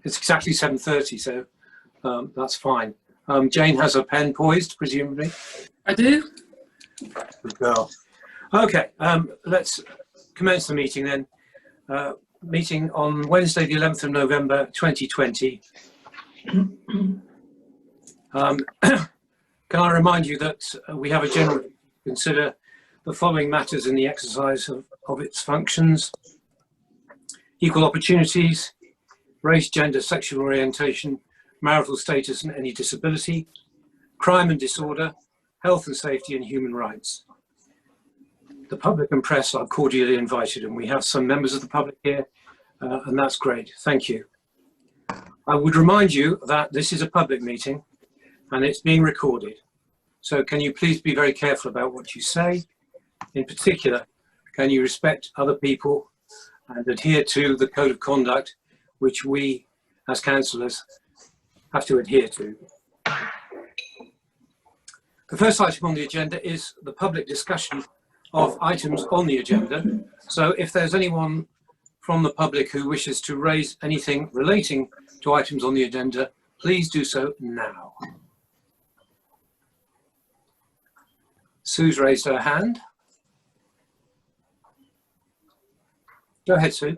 It's exactly 7:30, so that's fine. Jane has her pen poised, presumably. I do. Good girl. Okay, let's commence the meeting then. Meeting on Wednesday, the 11th of November, 2020. Can I remind you that we have a general consider the following matters in the exercise of its functions: equal opportunities, race, gender, sexual orientation, marital status and any disability, crime and disorder, health and safety and human rights. The public and press are cordially invited, and we have some members of the public here, and that's great. Thank you. I would remind you that this is a public meeting and it's being recorded. So can you please be very careful about what you say? In particular, can you respect other people and adhere to the code of conduct which we as councillors have to adhere to? The first item on the agenda is the public discussion of items on the agenda. So if there's anyone from the public who wishes to raise anything relating to items on the agenda, please do so now. Sue's raised her hand. Go ahead, Sue.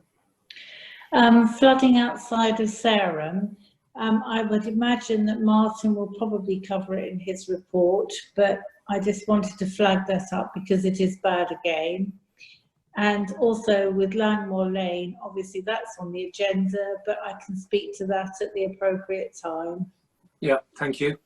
Flooding outside of Sarum. I would imagine that Martin will probably cover it in his report, but I just wanted to flag that up because it is bad again. And also with Langmore Lane, obviously that's on the agenda, but I can speak to that at the appropriate time. Yeah, thank you.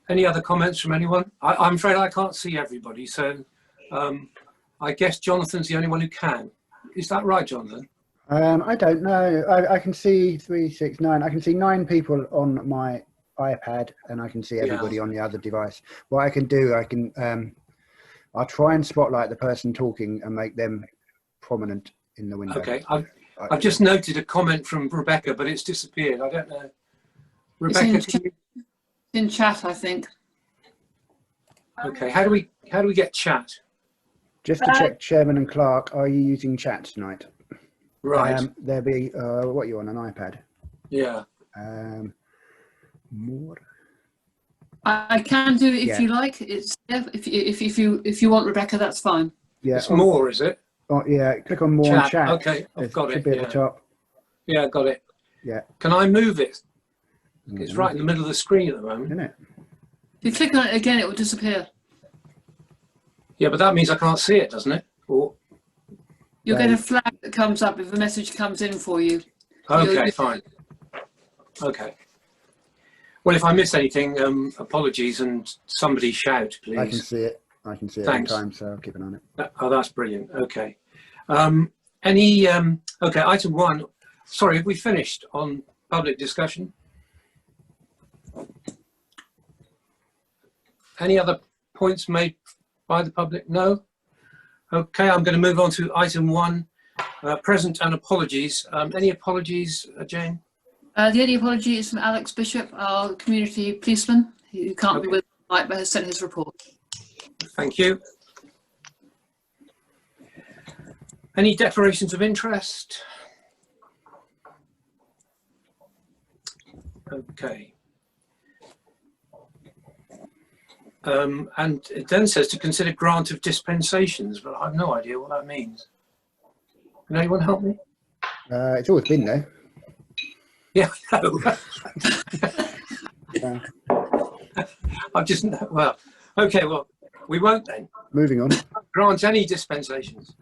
Any other comments from anyone? I'm afraid I can't see everybody, so I guess Jonathan's the only one who can. Is that right, Jonathan? I don't know. I can see 3, 6, 9. I can see 9 people on my iPad, and I can see everybody on the other device. What I can do, I'll try and spotlight the person talking and make them prominent in the window. Okay, I've just noted a comment from Rebecca, but it's disappeared. I don't know. Rebecca, It's in chat, I think. Okay, how do we get chat? Just to check, Chairman and Clerk, are you using chat tonight? Right. There'll be what are you on, an iPad? Yeah. More. I can do it if you like. It's if you want, Rebecca, that's fine. Yeah. It's more, is it? Oh, yeah. Click on more and chat. Okay, I've got it. Should be at the top. Yeah, got it. Yeah. Can I move it? It's right in the middle of the screen at the moment. Isn't it? If you click on it again, it will disappear. Yeah, but that means I can't see it, doesn't it? Or You'll get a flag that comes up if a message comes in for you. okay, fine. Okay. Well, if I miss anything, apologies, and somebody shout, please. I can see it. I can see it in time, so I'll keep an eye on it. Oh, that's brilliant. Okay. Okay, item 1. Sorry, have we finished on public discussion? Any other points made by the public? No? Okay, I'm going to move on to item 1, present and apologies. Any apologies, Jane? The only apology is from Alex Bishop, our community policeman, who can't be with us tonight but has sent his report. Thank you. Any declarations of interest? Okay. And it then says to consider grant of dispensations, but I have no idea what that means. Can anyone help me? It's always been there. Yeah, I know. I've just, well, okay, well, we won't then. Moving on. Grant any dispensations.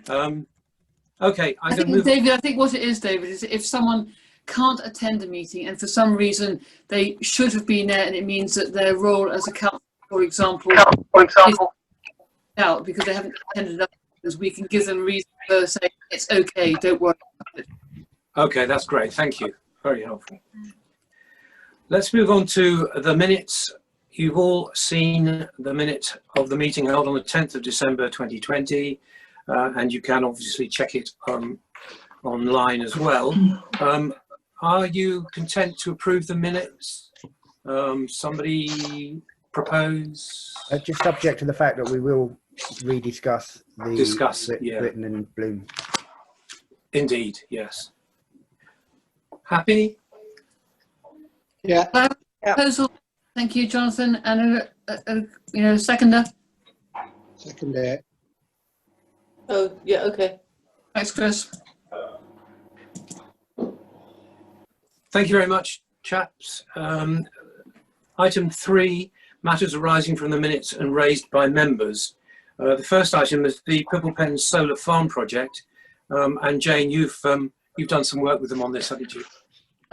Okay, I think, David, I think what it is, David, is if someone can't attend a meeting and for some reason they should have been there and it means that their role as a council, for example, is out because they haven't attended up, because we can give them a reason for saying it's okay, don't worry about it. Okay, that's great. Thank you. Very helpful. Let's move on to the minutes. You've all seen the minute of the meeting held on the 10th of December 2020, and you can obviously check it online as well. Are you content to approve the minutes? Somebody propose? Just subject to the fact that we will rediscuss the yeah. written in Bloom. Indeed, yes. Happy? Yeah. Proposal. Thank you, Jonathan. And seconder. Second it. Oh, yeah, okay. Thanks, Chris. Thank you very much, chaps. Item 3, matters arising from the minutes and raised by members. The first item is the Purple Pen Solar Farm project. And Jane, you've done some work with them on this, haven't you?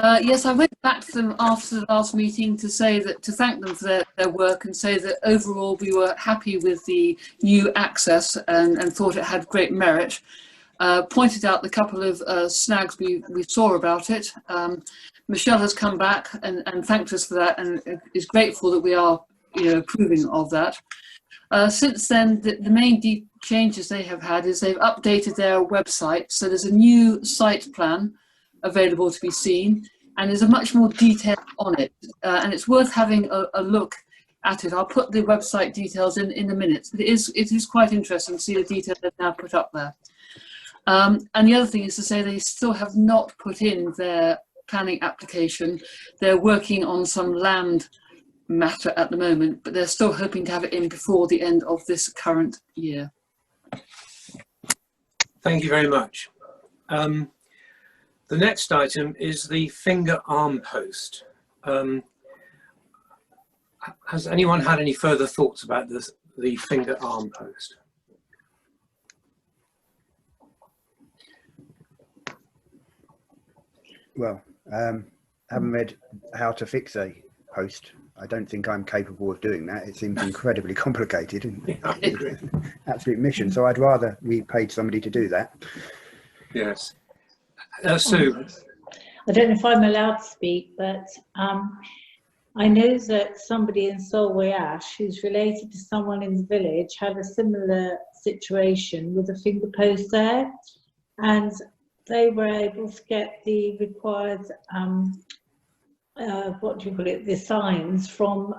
Yes, I went back to them after the last meeting to thank them for their work and say that overall we were happy with the new access and thought it had great merit. Pointed out the couple of snags we saw about it. Michelle has come back and thanked us for that and is grateful that we are approving of that. Since then, the main changes they have had is they've updated their website. So there's a new site plan available to be seen, and there's a much more detail on it. And it's worth having a look at it. I'll put the website details in the minutes, but it is quite interesting to see the detail they've now put up there. And the other thing is to say they still have not put in their planning application. They're working on some land matter at the moment, but they're still hoping to have it in before the end of this current year. Thank you very much. The next item is the finger arm post. Has anyone had any further thoughts about the finger arm post? Well, haven't read how to fix a post. I don't think I'm capable of doing that. It seems incredibly complicated and absolute mission. So I'd rather we paid somebody to do that. Yes. Sue? I don't know if I'm allowed to speak, but I know that somebody in Solway Ash, who's related to someone in the village, had a similar situation with a finger post there, and they were able to get the required the signs from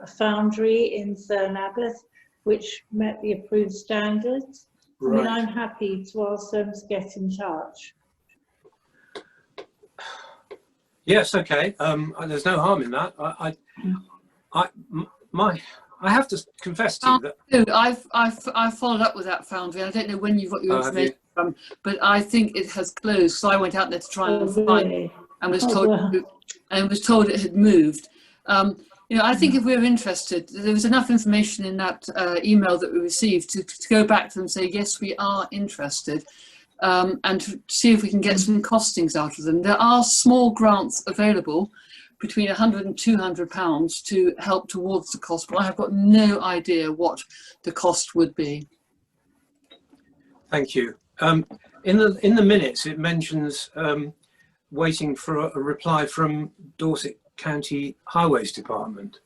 a foundry in Cerne Abbas, which met the approved standards. Right. I mean, I'm happy to ask them to get in touch. Yes, okay. There's no harm in that. I have to confess to you that I've followed up with that foundry. I don't know when you've got your information from, but I think it has closed. So I went out there to try and find it and was told it had moved. I think if we were interested, there was enough information in that email that we received to go back to them and say, yes, we are interested. And to see if we can get some costings out of them. There are small grants available between £100 and £200 to help towards the cost, but I have got no idea what the cost would be. Thank you. In the minutes, it mentions waiting for a reply from Dorset County Highways Department.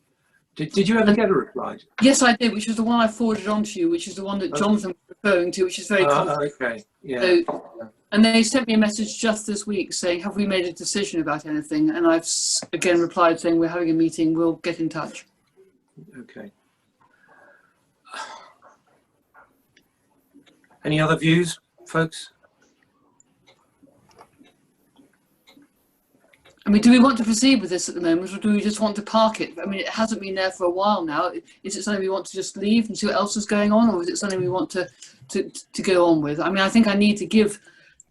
Did you ever get a reply? Yes, I did, which was the one I forwarded on to you, which is the one that Jonathan was referring to, which is very complicated. Okay, yeah. So, and they sent me a message just this week saying, have we made a decision about anything? And I've again replied saying, we're having a meeting, we'll get in touch. Okay. Any other views, folks? I mean, do we want to proceed with this at the moment, or do we just want to park it? I mean, it hasn't been there for a while now. Is it something we want to just leave and see what else is going on, or is it something we want to go on with? I mean, I think I need to give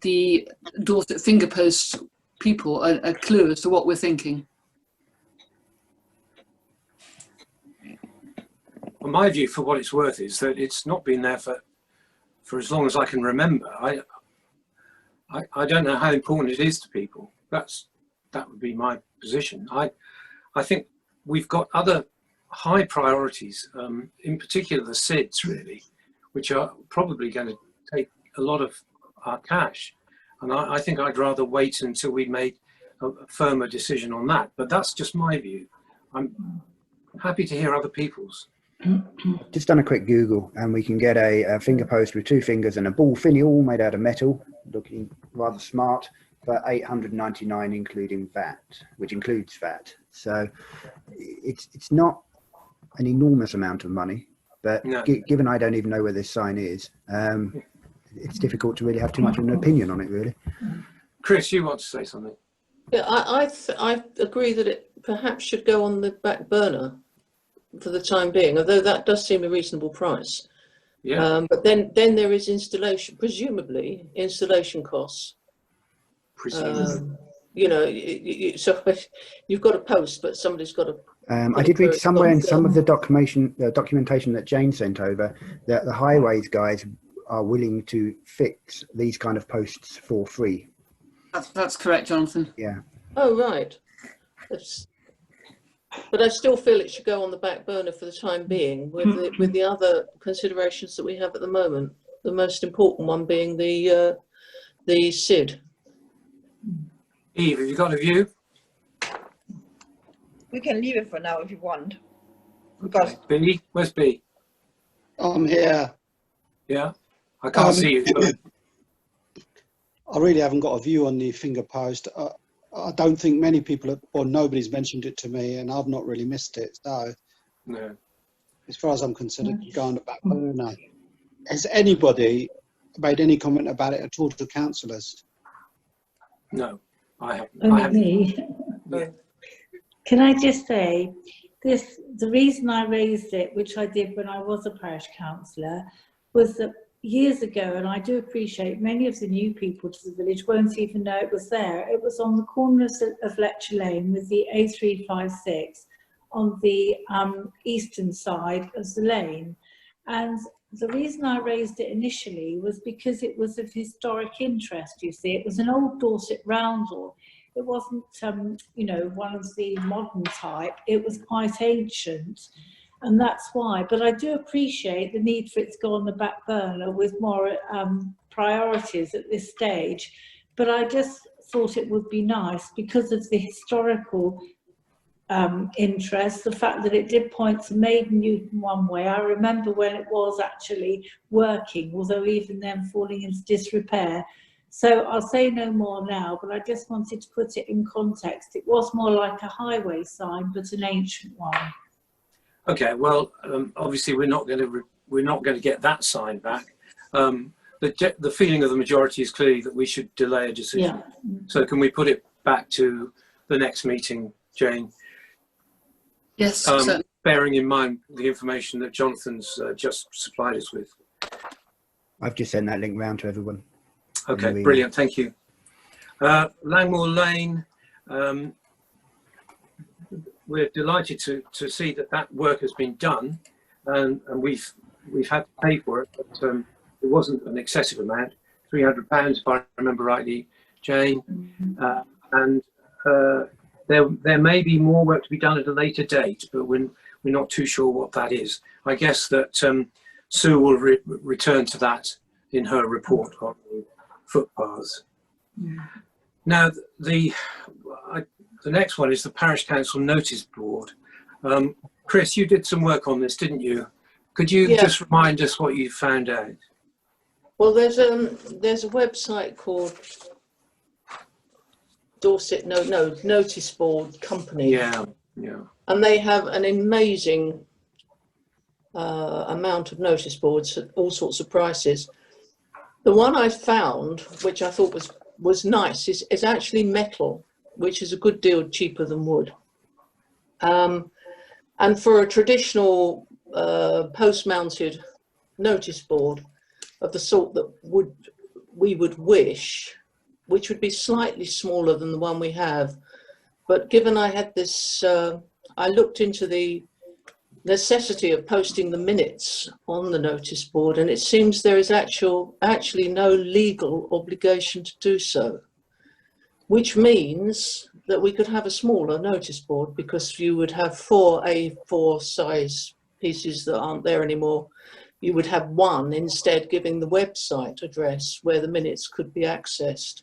the Dorset Finger Post people a clue as to what we're thinking. Well, my view, for what it's worth, is that it's not been there for as long as I can remember. I don't know how important it is to people. That would be my position. I think we've got other high priorities, in particular the SIDS, really, which are probably going to take a lot of our cash. And I think I'd rather wait until we made a firmer decision on that. But that's just my view. I'm happy to hear other people's. Just done a quick Google, and we can get a finger post with 2 fingers and a ball finial made out of metal, looking rather smart, for £899 including VAT, which includes VAT. So it's not an enormous amount of money, but no. Given I don't even know where this sign is, it's difficult to really have too much of an opinion on it, really. Chris, you want to say something? Yeah, I agree that it perhaps should go on the back burner for the time being, although that does seem a reasonable price. Yeah, But then there is installation, presumably installation costs. presumably. You know, so you've got a post, but somebody's got to I put it did read where it's somewhere got in to some go. of the documentation that Jane sent over that the highways guys are willing to fix these kind of posts for free. That's correct, Jonathan. Yeah. Oh, right. But I still feel it should go on the back burner for the time being, with the other considerations that we have at the moment. The most important one being the SID. Eve, have you got a view? We can leave it for now if you want. Okay. B, where's B? I'm here. Yeah, I can't see you. So. I really haven't got a view on the finger post. I don't think many people or nobody's mentioned it to me, and I've not really missed it. So, No. as far as I'm concerned, it could go on the back burner. Has anybody made any comment about it at all to councillors? No, I haven't. Only me. Yeah. Can I just say, the reason I raised it, which I did when I was a parish councillor, was that years ago, and I do appreciate many of the new people to the village won't even know it was there. It was on the corner of Lecture Lane with the A356 on the eastern side of the lane. And the reason I raised it initially was because it was of historic interest, you see. It was an old Dorset roundel. It wasn't, you know, one of the modern type. It was quite ancient. And that's why, but I do appreciate the need for it to go on the back burner with more priorities at this stage. But I just thought it would be nice because of the historical interest, the fact that it did point to Maiden Newton one way. I remember when it was actually working, although even then falling into disrepair. So I'll say no more now, but I just wanted to put it in context. It was more like a highway sign, but an ancient one. Okay, well, obviously we're not going to get that sign back. The feeling of the majority is clearly that we should delay a decision. Yeah. So can we put it back to the next meeting, Jane? Yes, certainly. Bearing in mind the information that Jonathan's just supplied us with. I've just sent that link round to everyone. Okay, brilliant, thank you. Langmore Lane, we're delighted to see that work has been done, and we've had to pay for it, but it wasn't an excessive amount, £300 if I remember rightly, Jane, and there may be more work to be done at a later date, but we're not too sure what that is. I guess that Sue will return to that in her report on the footpaths. Now, the next one is the Parish Council Notice Board. Chris, you did some work on this, didn't you? Could you just remind us what you found out? Well, there's a website called Dorset Notice Board Company. Yeah. And they have an amazing amount of notice boards at all sorts of prices. The one I found, which I thought was nice, is actually metal, which is a good deal cheaper than wood. And for a traditional post-mounted notice board of the sort that we would wish, which would be slightly smaller than the one we have, but given I had this, I looked into the necessity of posting the minutes on the notice board, and it seems there is actually no legal obligation to do so, which means that we could have a smaller notice board because you would have 4 A4 size pieces that aren't there anymore. You would have one instead giving the website address where the minutes could be accessed.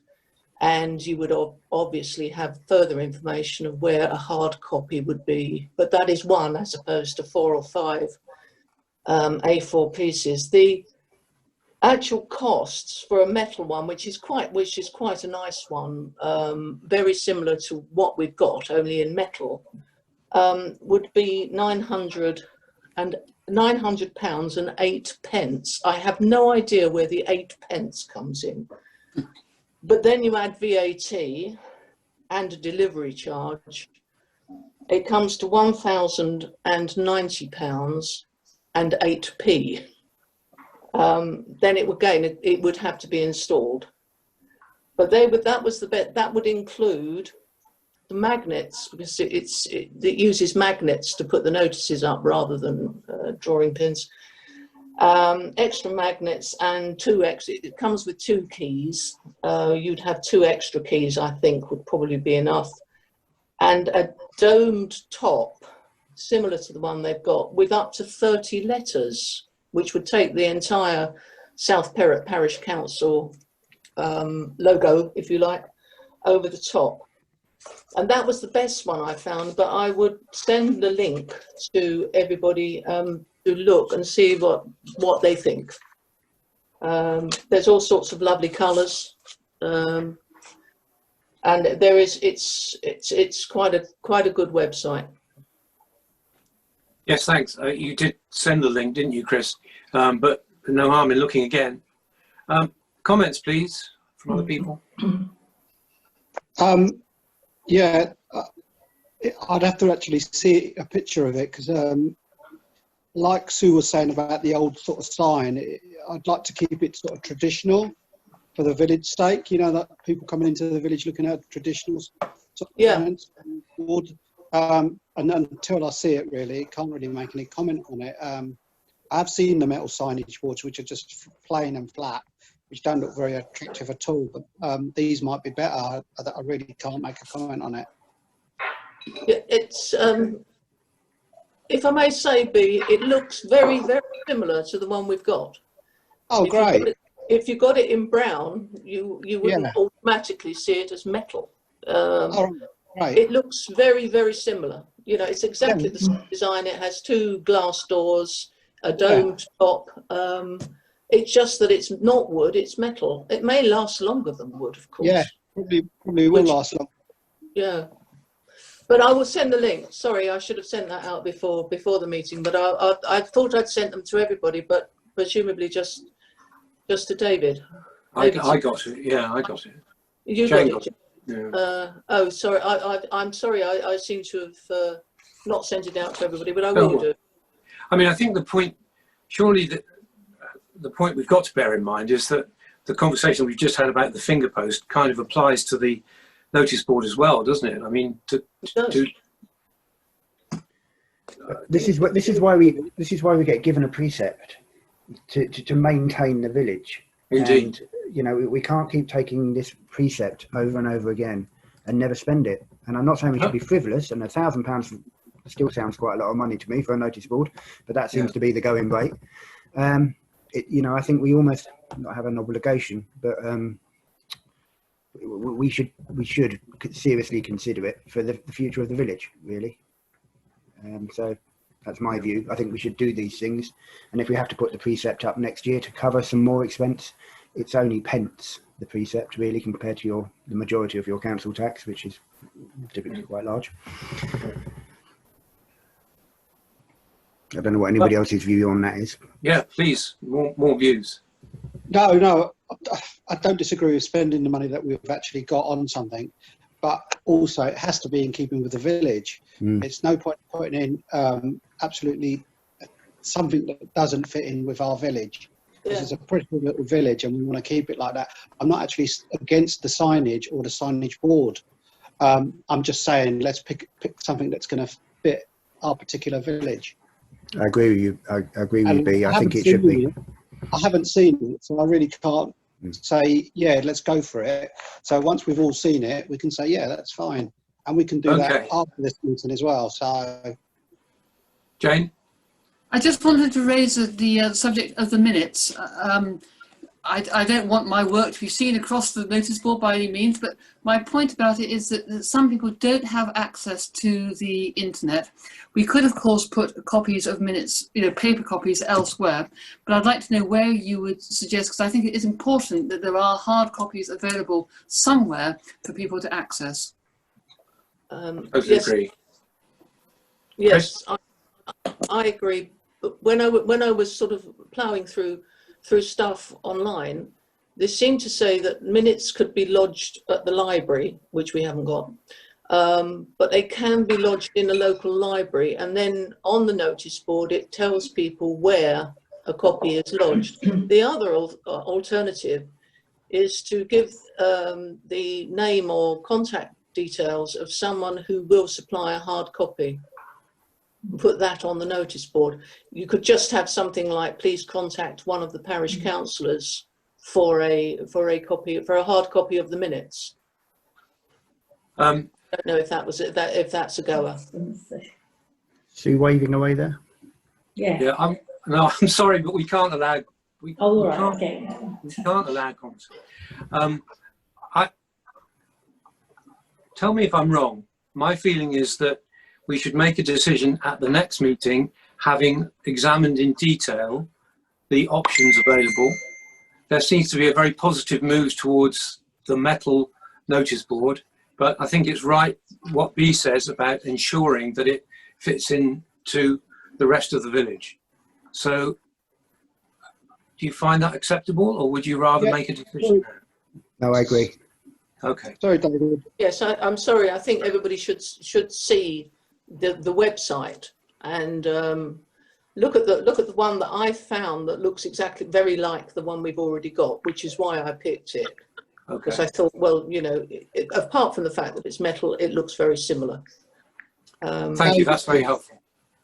And you would obviously have further information of where a hard copy would be, but that is one as opposed to 4 or 5 A4 pieces. The actual costs for a metal one, which is quite a nice one, very similar to what we've got, only in metal, would be £900 and £8. I have no idea where the 8 pence comes in. But then you add VAT, and a delivery charge, it comes to £1,090 and 8p. Then it would have to be installed. But that would include the magnets, because it uses magnets to put the notices up rather than drawing pins. Extra magnets and it comes with 2 keys. You'd have 2 extra keys, I think, would probably be enough. And a domed top, similar to the one they've got, with up to 30 letters, which would take the entire South Parish Council logo, if you like, over the top. And that was the best one I found, but I would send the link to everybody to look and see what they think. There's all sorts of lovely colours, and it's quite a good website. Yes, thanks. You did send the link, didn't you, Chris? But no harm in looking again. Comments, please, from other people. Yeah, I'd have to actually see a picture of it, because like Sue was saying about the old sort of sign, I'd like to keep it sort of traditional for the village sake, you know, that people coming into the village looking at traditional sort of signs. And until I see it, really, can't really make any comment on it. I've seen the metal signage boards, which are just plain and flat, which don't look very attractive at all, but these might be better. I really can't make a comment on it. It's, if I may say, B, it looks very, very similar to the one we've got. Oh, great. If you got it in brown, you wouldn't automatically see it as metal. Right. It looks very, very similar. You know, it's exactly the same design. It has 2 glass doors, a domed top. It's just that it's not wood, it's metal. It may last longer than wood, of course. Yeah, probably will last long. Yeah. But I will send the link. Sorry, I should have sent that out before the meeting, but I thought I'd sent them to everybody, but presumably just to David. I got it. Yeah, I got it. You Jane got it. Yeah. Oh, sorry. I'm sorry. I seem to have not sent it out to everybody, but I will do. I mean, I think the point, surely the point we've got to bear in mind is that the conversation we've just had about the finger post kind of applies to the notice board as well, doesn't it? I mean, this is why we get given a precept to maintain the village. Indeed. And, you know, we can't keep taking this precept over and over again and never spend it. And I'm not saying we should be frivolous, and £1,000 still sounds quite a lot of money to me for a notice board, but that seems to be the going rate. You know, I think we almost not have an obligation, but we should seriously consider it for the future of the village, really. So that's my view. I think we should do these things, and if we have to put the precept up next year to cover some more expense, it's only pence, the precept, really, compared to the majority of your council tax, which is typically quite large. I don't know what anybody else's view on that is. Yeah, please, more views. No, I don't disagree with spending the money that we've actually got on something, but also it has to be in keeping with the village. It's no point putting in absolutely something that doesn't fit in with our village. This is a pretty little village and we want to keep it like that. I'm not actually against the signage or the signage board. I'm just saying let's pick something that's going to fit our particular village. I agree with you. I agree with you, B. I think it should be. I haven't seen it, so I really can't say, yeah, let's go for it. So once we've all seen it, we can say, yeah, that's fine. And we can do that after this meeting as well. So, Jane? I just wanted to raise the subject of the minutes. I don't want my work to be seen across the notice board by any means, but my point about it is that some people don't have access to the internet. We could, of course, put copies of minutes, paper copies elsewhere, but I'd like to know where you would suggest, because I think it is important that there are hard copies available somewhere for people to access. Totally agree. Yes, I agree. But when I was sort of ploughing through stuff online, They seem to say that minutes could be lodged at the library, which we haven't got, but they can be lodged in a local library, and then on the notice board it tells people where a copy is lodged. The other alternative is to give the name or contact details of someone who will supply a hard copy. Put that on the notice board. You could just have something like, please contact one of the parish councillors for a hard copy of the minutes. I don't know if that was it, if that's a goer. Sue waving away there. Yeah. Yeah, I'm sorry, but we can't allow. We can't allow comments. Tell me if I'm wrong. My feeling is that we should make a decision at the next meeting, having examined in detail the options available. There seems to be a very positive move towards the metal notice board, but I think it's right what B says about ensuring that it fits into the rest of the village. So do you find that acceptable, or would you rather make a decision? No, I agree. Okay. Sorry, David. Yes, I'm sorry. I think everybody should see the website and look at the one that I found that looks exactly very like the one we've already got, which is why I picked it. Because I thought, well, you know, apart from the fact that it's metal, it looks very similar. Thank you. That's very helpful.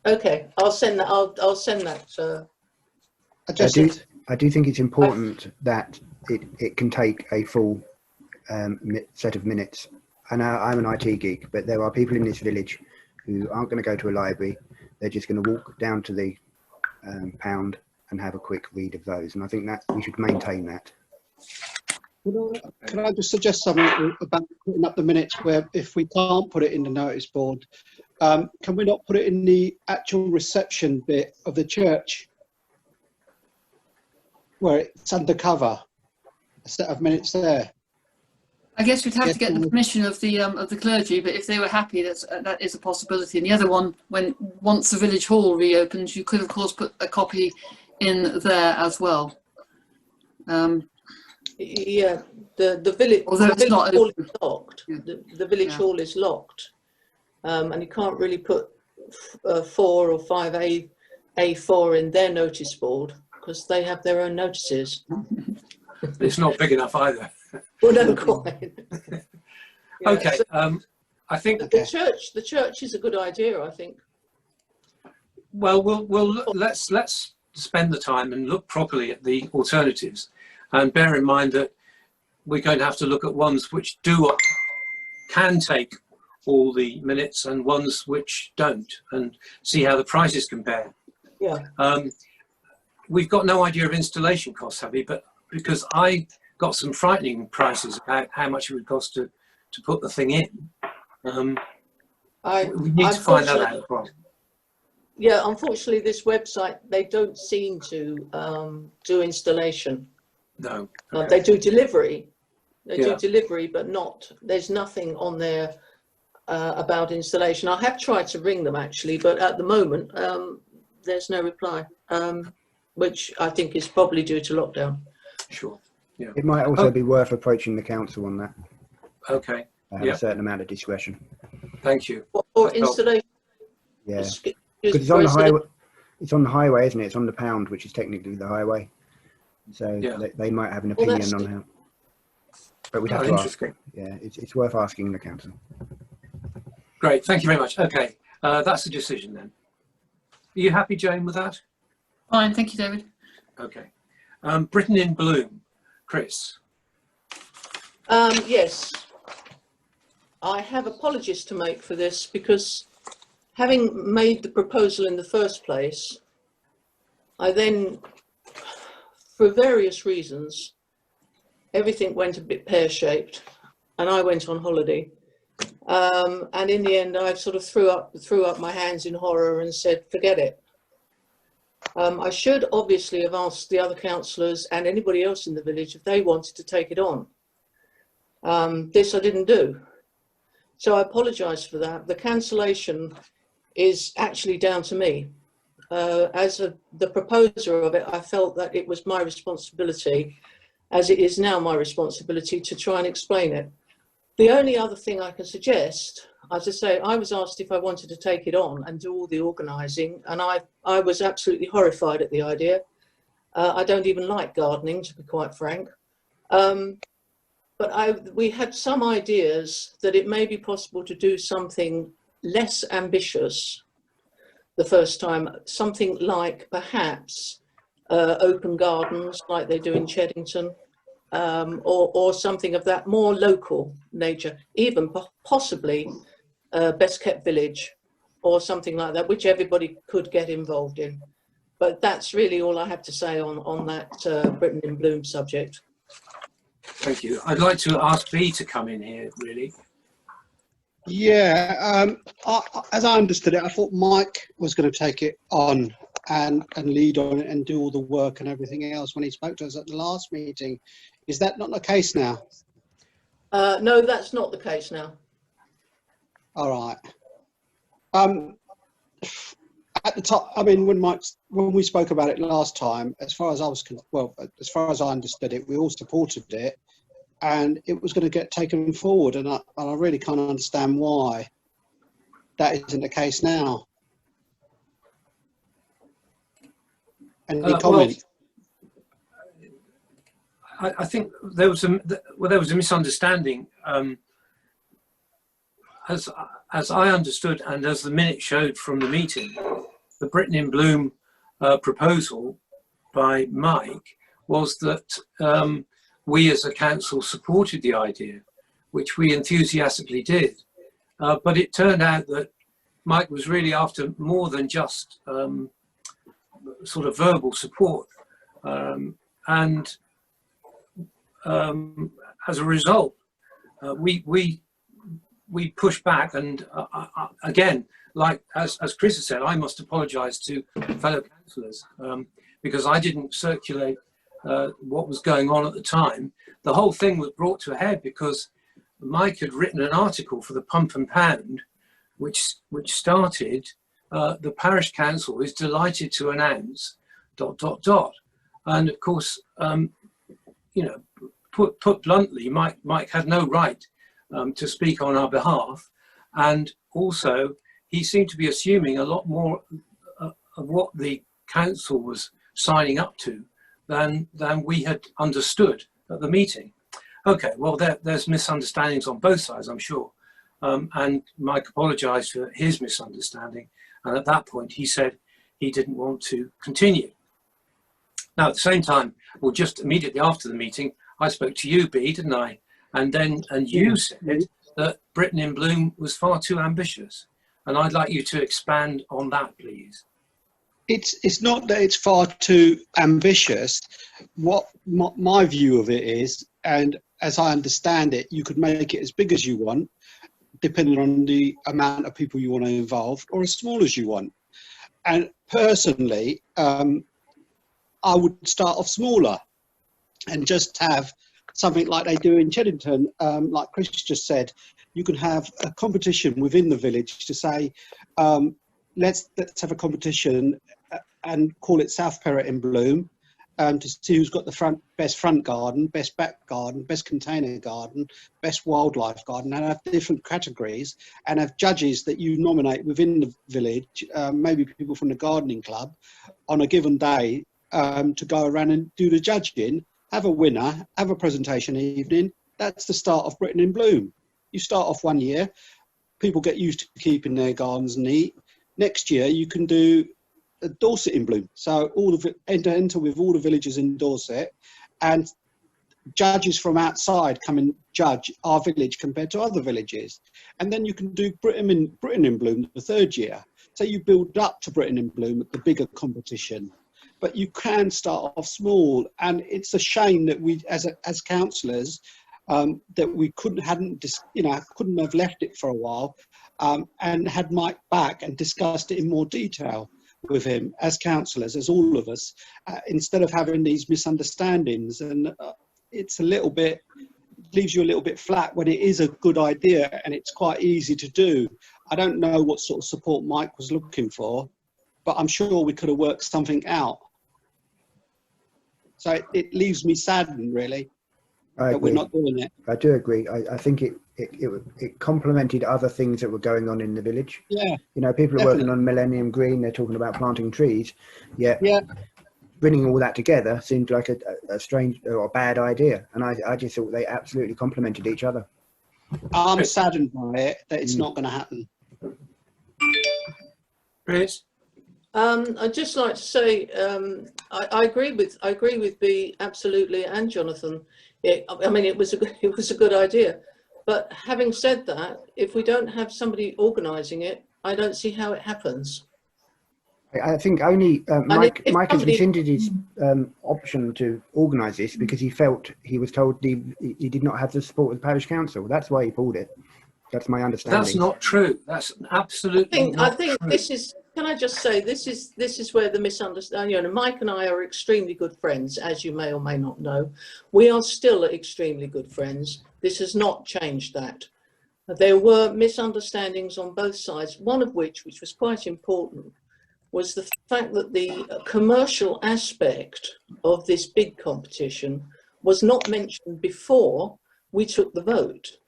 Okay, I'll send that. I'll send that. I do think it's important that it can take a full set of minutes. I know I'm an IT geek, but there are people in this village who aren't going to go to a library. They're just going to walk down to the pound and have a quick read of those. And I think that we should maintain that. Can I just suggest something about putting up the minutes where if we can't put it in the notice board, can we not put it in the actual reception bit of the church where it's undercover, a set of minutes there? I guess we'd have to get the permission of the clergy, but if they were happy, that is a possibility. And the other one, once the village hall reopens, you could of course put a copy in there as well. Yeah, the village hall is locked. Yeah. The village hall is locked, and you can't really put 4 or 5 A4 in their notice board because they have their own notices. It's not big enough either. Well, no, quite. Yeah, okay, so I think the church is a good idea. I think. Well, let's spend the time and look properly at the alternatives, and bear in mind that we're going to have to look at ones which can take all the minutes and ones which don't, and see how the prices compare. Yeah. We've got no idea of installation costs, have we? But because I got some frightening prices about how much it would cost to put the thing in. We need to find that out as well. Yeah, unfortunately, this website, they don't seem to do installation. No. They do delivery. They do delivery, but there's nothing on there about installation. I have tried to ring them actually, but at the moment, there's no reply, which I think is probably due to lockdown. Sure. Yeah. It might also be worth approaching the council on that. Okay. A certain amount of discretion. Thank you. Or installation. Yeah. Because it's on the highway. It's on the highway, isn't it? It's on the pound, which is technically the highway. So they might have an opinion on how. But we'd have to ask. Yeah, it's worth asking the council. Great. Thank you very much. Okay, that's the decision then. Are you happy, Jane, with that? Fine. Thank you, David. Okay. Britain in Bloom. Chris. Yes. I have apologies to make for this because having made the proposal in the first place, I then, for various reasons, everything went a bit pear-shaped and I went on holiday. And in the end, I sort of threw up my hands in horror and said, forget it. I should obviously have asked the other councillors and anybody else in the village if they wanted to take it on. This I didn't do. So I apologise for that. The cancellation is actually down to me. As the proposer of it, I felt that it was my responsibility as it is now my responsibility to try and explain it. The only other thing I can suggest, as I say, I was asked if I wanted to take it on and do all the organising, and I was absolutely horrified at the idea. I don't even like gardening, to be quite frank. But we had some ideas that it may be possible to do something less ambitious the first time, something like perhaps open gardens like they do in Cheddington, or something of that more local nature, even possibly Best Kept Village or something like that, which everybody could get involved in. But that's really all I have to say on that Britain in Bloom subject. Thank you. I'd like to ask B to come in here, really. Yeah, as I understood it, I thought Mike was going to take it on and lead on it and do all the work and everything else when he spoke to us at the last meeting. Is that not the case now? No, that's not the case now. All right. At the top, I mean, when we spoke about it last time, as far as I understood it, we all supported it, and it was going to get taken forward, and I really can't understand why that isn't the case now. Any comment? Well, I think there was a misunderstanding. As I understood, and as the minutes showed from the meeting, the Britain in Bloom proposal by Mike was that we as a council supported the idea, which we enthusiastically did. But it turned out that Mike was really after more than just sort of verbal support. And as a result, we pushed back, and again, like as Chris has said, I must apologise to fellow councillors because I didn't circulate what was going on at the time. The whole thing was brought to a head because Mike had written an article for the Pump and Pound, which started, the parish council is delighted to announce ... And of course, you know, put bluntly, Mike had no right to speak on our behalf, and also he seemed to be assuming a lot more of what the council was signing up to than we had understood at the meeting. Okay, well, there's misunderstandings on both sides, I'm sure, and Mike apologised for his misunderstanding, and at that point he said he didn't want to continue. Now, at the same time, well, just immediately after the meeting, I spoke to you, B, didn't I? And you said that Britain in Bloom was far too ambitious. And I'd like you to expand on that, please. It's not that it's far too ambitious. What my view of it is, and as I understand it, you could make it as big as you want, depending on the amount of people you want to involve, or as small as you want. And personally, I would start off smaller and just have something like they do in Cheddington. Like Chris just said, you can have a competition within the village to say, let's have a competition and call it South Perrott in Bloom, to see who's got the best front garden, best back garden, best container garden, best wildlife garden, and have different categories, and have judges that you nominate within the village, maybe people from the gardening club, on a given day, to go around and do the judging, have a winner, have a presentation evening. That's the start of Britain in Bloom. You start off one year, people get used to keeping their gardens neat. Next year you can do Dorset in Bloom. So enter with all the villages in Dorset, and judges from outside come and judge our village compared to other villages. And then you can do Britain in Bloom the third year. So you build up to Britain in Bloom at the bigger competition. But you can start off small, and it's a shame that we, as councillors, that we couldn't have left it for a while, and had Mike back and discussed it in more detail with him as councillors, as all of us, instead of having these misunderstandings. And it's a little bit, leaves you a little bit flat when it is a good idea and it's quite easy to do. I don't know what sort of support Mike was looking for, but I'm sure we could have worked something out. So it leaves me saddened, really, I that we're agree. not doing it. I do agree. I think it complemented other things that were going on in the village. Yeah, You know, people are working definitely. on Millennium Green. They're talking about planting trees. Yet Yeah, bringing all that together seemed like a strange or a bad idea. And I just thought they absolutely complemented each other. I'm saddened by it that it's Mm. not going to happen. Chris? I'd just like to say I agree with B absolutely, and Jonathan. I mean, it was a good idea, but having said that, if we don't have somebody organising it, I don't see how it happens. I think only And Mike if has somebody- rescinded his option to organise this because he felt he was told he did not have the support of the parish council. That's why he pulled it. That's my understanding. That's not true. That's absolutely I not think true. this is. Can I just say this is where the misunderstanding. You know, Mike and I are extremely good friends, as you may or may not know. We are still extremely good friends. This has not changed that. There were misunderstandings on both sides. One of which was quite important, was the fact that the commercial aspect of this big competition was not mentioned before we took the vote.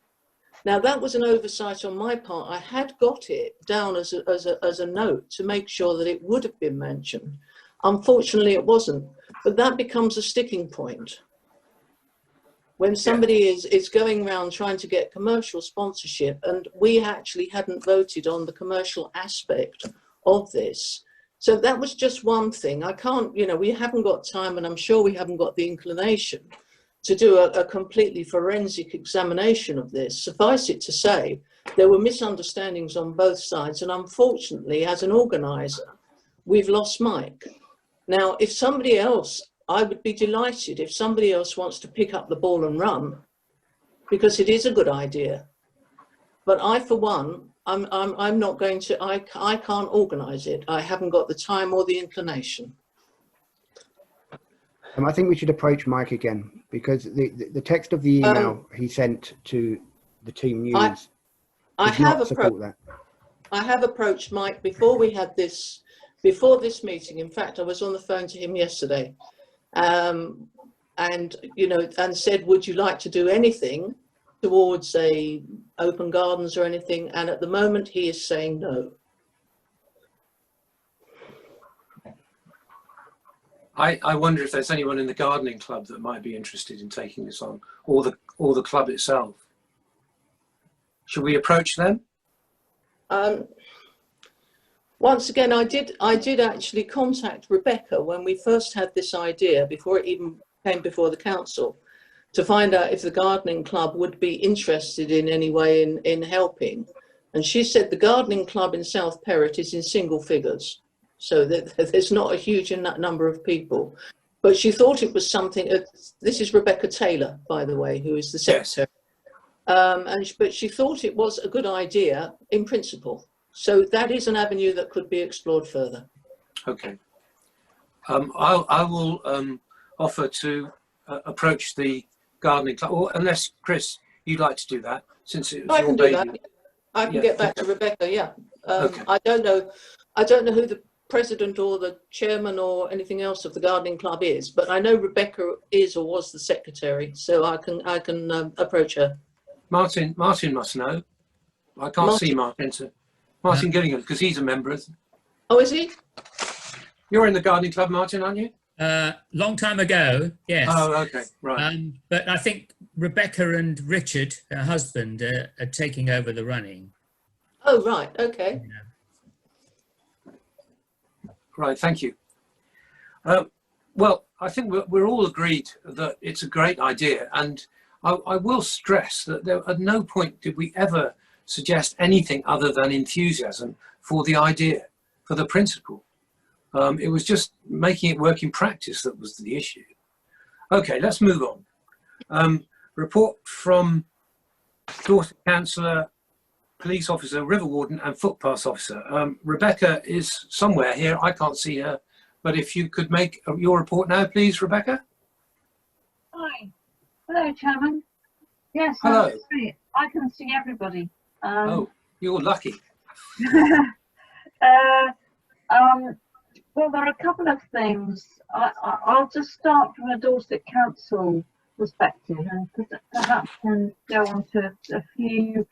Now, that was an oversight on my part. I had got it down as a note to make sure that it would have been mentioned. Unfortunately, it wasn't. But that becomes a sticking point. When somebody is going around trying to get commercial sponsorship, and we actually hadn't voted on the commercial aspect of this. So that was just one thing. I can't, you know, we haven't got time, and I'm sure we haven't got the inclination to do a completely forensic examination of this. Suffice it to say, there were misunderstandings on both sides, and unfortunately, as an organiser, we've lost Mike. Now, if somebody else, I would be delighted if somebody else wants to pick up the ball and run, because it is a good idea. But I, for one, I'm not going to, I can't organise it. I haven't got the time or the inclination. I think we should approach Mike again because the text of the email he sent to the team news I does not have support that. I have approached Mike before we had this, before this meeting. In fact, I was on the phone to him yesterday, and you know, and said, would you like to do anything towards a open gardens or anything? And at the moment, he is saying no. I wonder if there's anyone in the gardening club that might be interested in taking this on, or the club itself. Should we approach them? Once again, I did actually contact Rebecca when we first had this idea, before it even came before the council, to find out if the gardening club would be interested in any way in helping. And she said the gardening club in South Perrott is in single figures. So there's not a huge number of people. But she thought it was something, this is Rebecca Taylor, by the way, who is the secretary. Yes. But she thought it was a good idea in principle. So that is an avenue that could be explored further. Okay. I will offer to approach the gardening club, or unless, Chris, you'd like to do that, since it was your baby. That. I can get back to Rebecca, yeah. Okay. I don't know who the president or the chairman or anything else of the gardening club is, but I know Rebecca is or was the secretary, so I can approach her. Martin must know. I can't see Martin. So Martin Gillingham, because he's a member. Oh, is he? You're in the gardening club, Martin, aren't you? Long time ago, yes. Oh, okay, right. But I think Rebecca and Richard, her husband, are taking over the running. Oh, right, okay. Yeah. Right, thank you. Well, I think we're all agreed that it's a great idea, and I will stress that at no point did we ever suggest anything other than enthusiasm for the idea, for the principle. It was just making it work in practice that was the issue. Okay, let's move on. Report from Dorset Councillor, Police Officer, River Warden and Footpath Officer. Rebecca is somewhere here. I can't see her, but if you could make your report now, please, Rebecca. Hi. Hello, Chairman. Yes, hello. I can see everybody. Oh, you're lucky. Well, there are a couple of things. I'll just start from a Dorset Council perspective and perhaps then go on to a few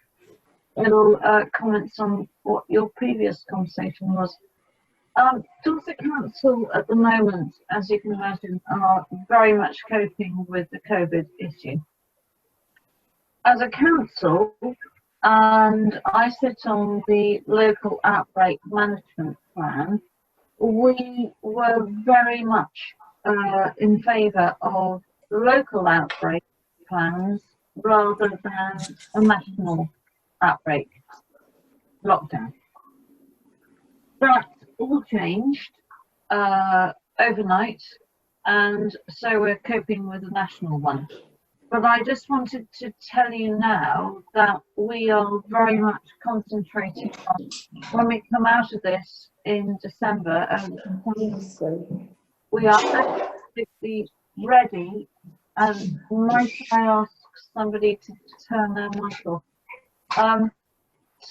little comments on what your previous conversation was. Dorset Council at the moment, as you can imagine, are very much coping with the COVID issue. As a council, and I sit on the local outbreak management plan, we were very much in favour of local outbreak plans rather than a national outbreak lockdown. That all changed overnight, and so we're coping with a national one. But I just wanted to tell you now that we are very much concentrating on when we come out of this in December, and we are absolutely ready. And might I ask somebody to turn their mic off?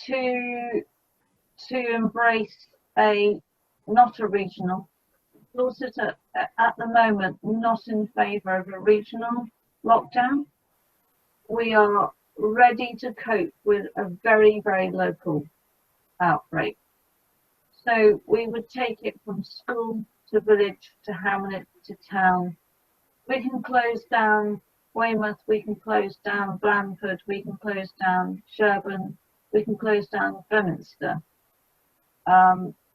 To embrace not a regional. Dorset at the moment not in favour of a regional lockdown. We are ready to cope with a very, very local outbreak. So we would take it from school to village to hamlet to town. We can close down Weymouth, we can close down Blandford, we can close down Sherburn, we can close down Beminster.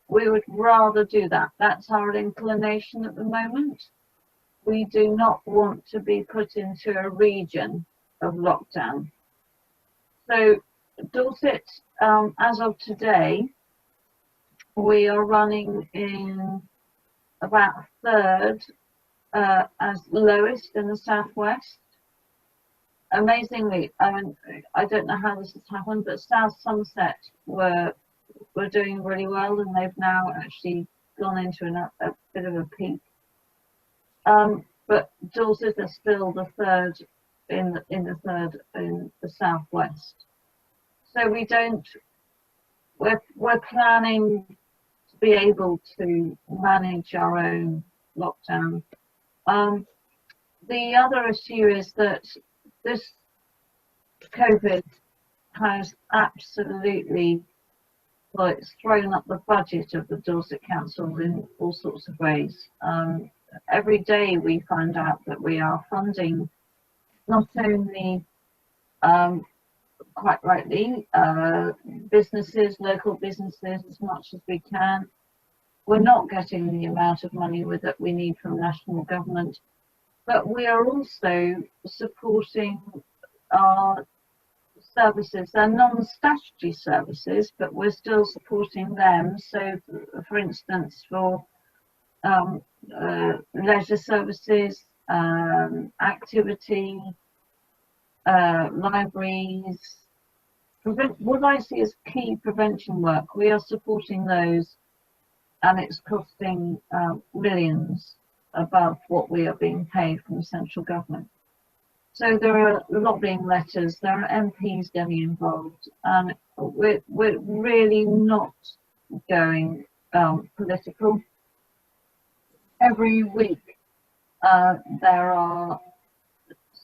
We would rather do that. That's our inclination at the moment. We do not want to be put into a region of lockdown. So Dorset, as of today, we are running in about third as lowest in the southwest. Amazingly, I don't know how this has happened, but South Somerset were doing really well, and they've now actually gone into a bit of a peak. But Dorset is still the third in the southwest. So we're planning to be able to manage our own lockdown. The other issue is that this COVID has absolutely it's thrown up the budget of the Dorset Council in all sorts of ways. Every day we find out that we are funding not only, quite rightly, businesses, local businesses as much as we can. We're not getting the amount of money that we need from national government, but we are also supporting our services. They're non-statutory services, but we're still supporting them. So, for instance, for leisure services, activity, libraries, what I see as key prevention work, we are supporting those, and it's costing millions above what we are being paid from the central government. So there are lobbying letters, there are MPs getting involved, and we're really not going political. Every week there are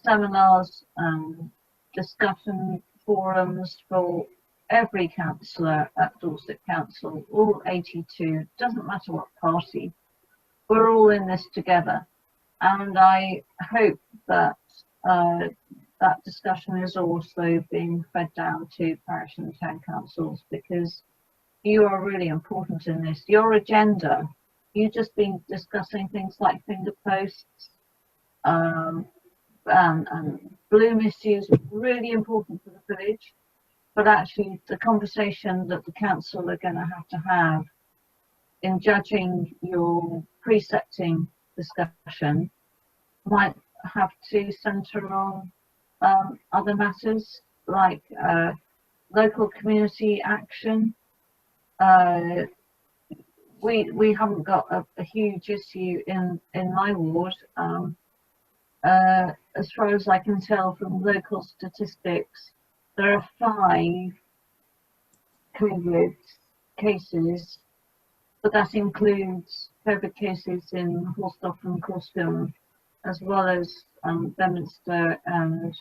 seminars and discussion forums for every councillor at Dorset Council, all 82, doesn't matter what party, we're all in this together. And I hope that that discussion is also being fed down to parish and town councils, because you are really important in this. Your agenda, you've just been discussing things like finger posts and bloom issues, really important for the village, but actually the conversation that the council are going to have in judging your precepting discussion might have to centre on other matters like local community action. We haven't got a huge issue in my ward. As far as I can tell from local statistics, there are 5 COVID cases, but that includes COVID cases in Horstock and Corstfield, as well as Bedminster and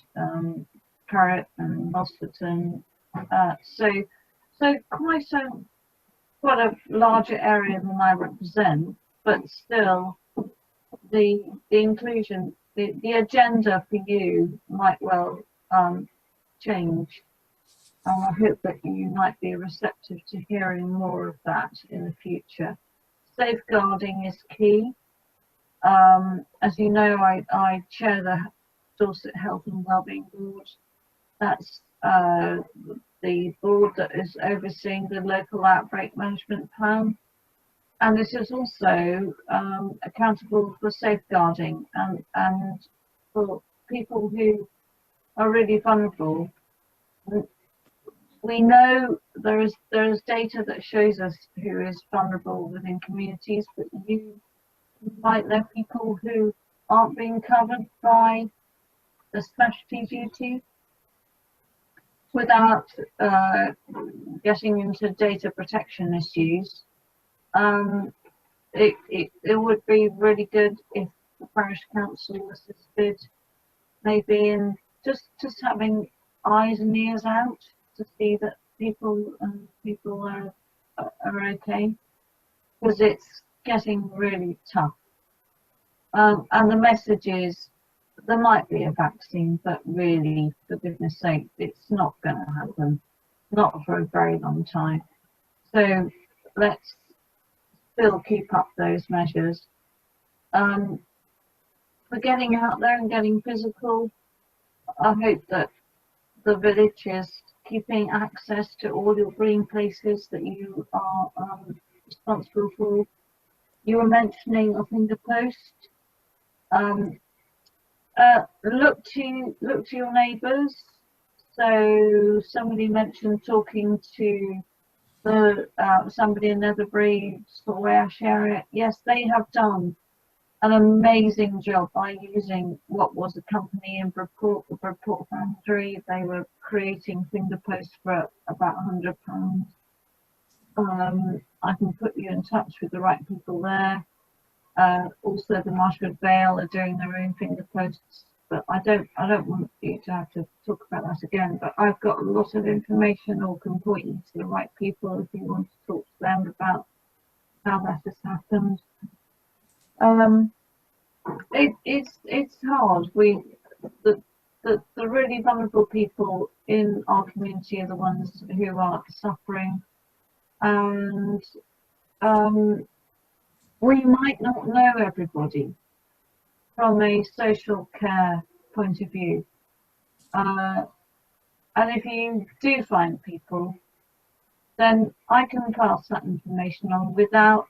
Carrot and Mosferton. So quite a larger area than I represent, but still the inclusion, the agenda for you might well change. And I hope that you might be receptive to hearing more of that in the future. Safeguarding is key. As you know, I chair the Dorset Health and Wellbeing Board. That's the board that is overseeing the local outbreak management plan. And this is also accountable for safeguarding and for people who are really vulnerable. We know there is data that shows us who is vulnerable within communities, but you might know people who aren't being covered by the specialty duty. Without getting into data protection issues, it would be really good if the parish council assisted maybe in just having eyes and ears out to see that people are okay, because it's getting really tough. And the message is there might be a vaccine, but really, for goodness sake, it's not going to happen, not for a very long time. So let's still keep up those measures. For getting out there and getting physical, I hope that the village is keeping access to all your green places that you are responsible for. You were mentioning a finger post. Look to your neighbours. So somebody mentioned talking to the somebody in Netherbury, Storey Ash area. Yes, they have done an amazing job by using what was a company in Bridport, the Bridport Foundry. They were creating finger posts for about £100. I can put you in touch with the right people there. Also, the Marshwood Vale are doing their own finger posts, but I don't want you to have to talk about that again. But I've got a lot of information, or can point you to the right people if you want to talk to them about how that has happened. It's hard. The really vulnerable people in our community are the ones who are suffering, and we might not know everybody from a social care point of view. And if you do find people, then I can pass that information on without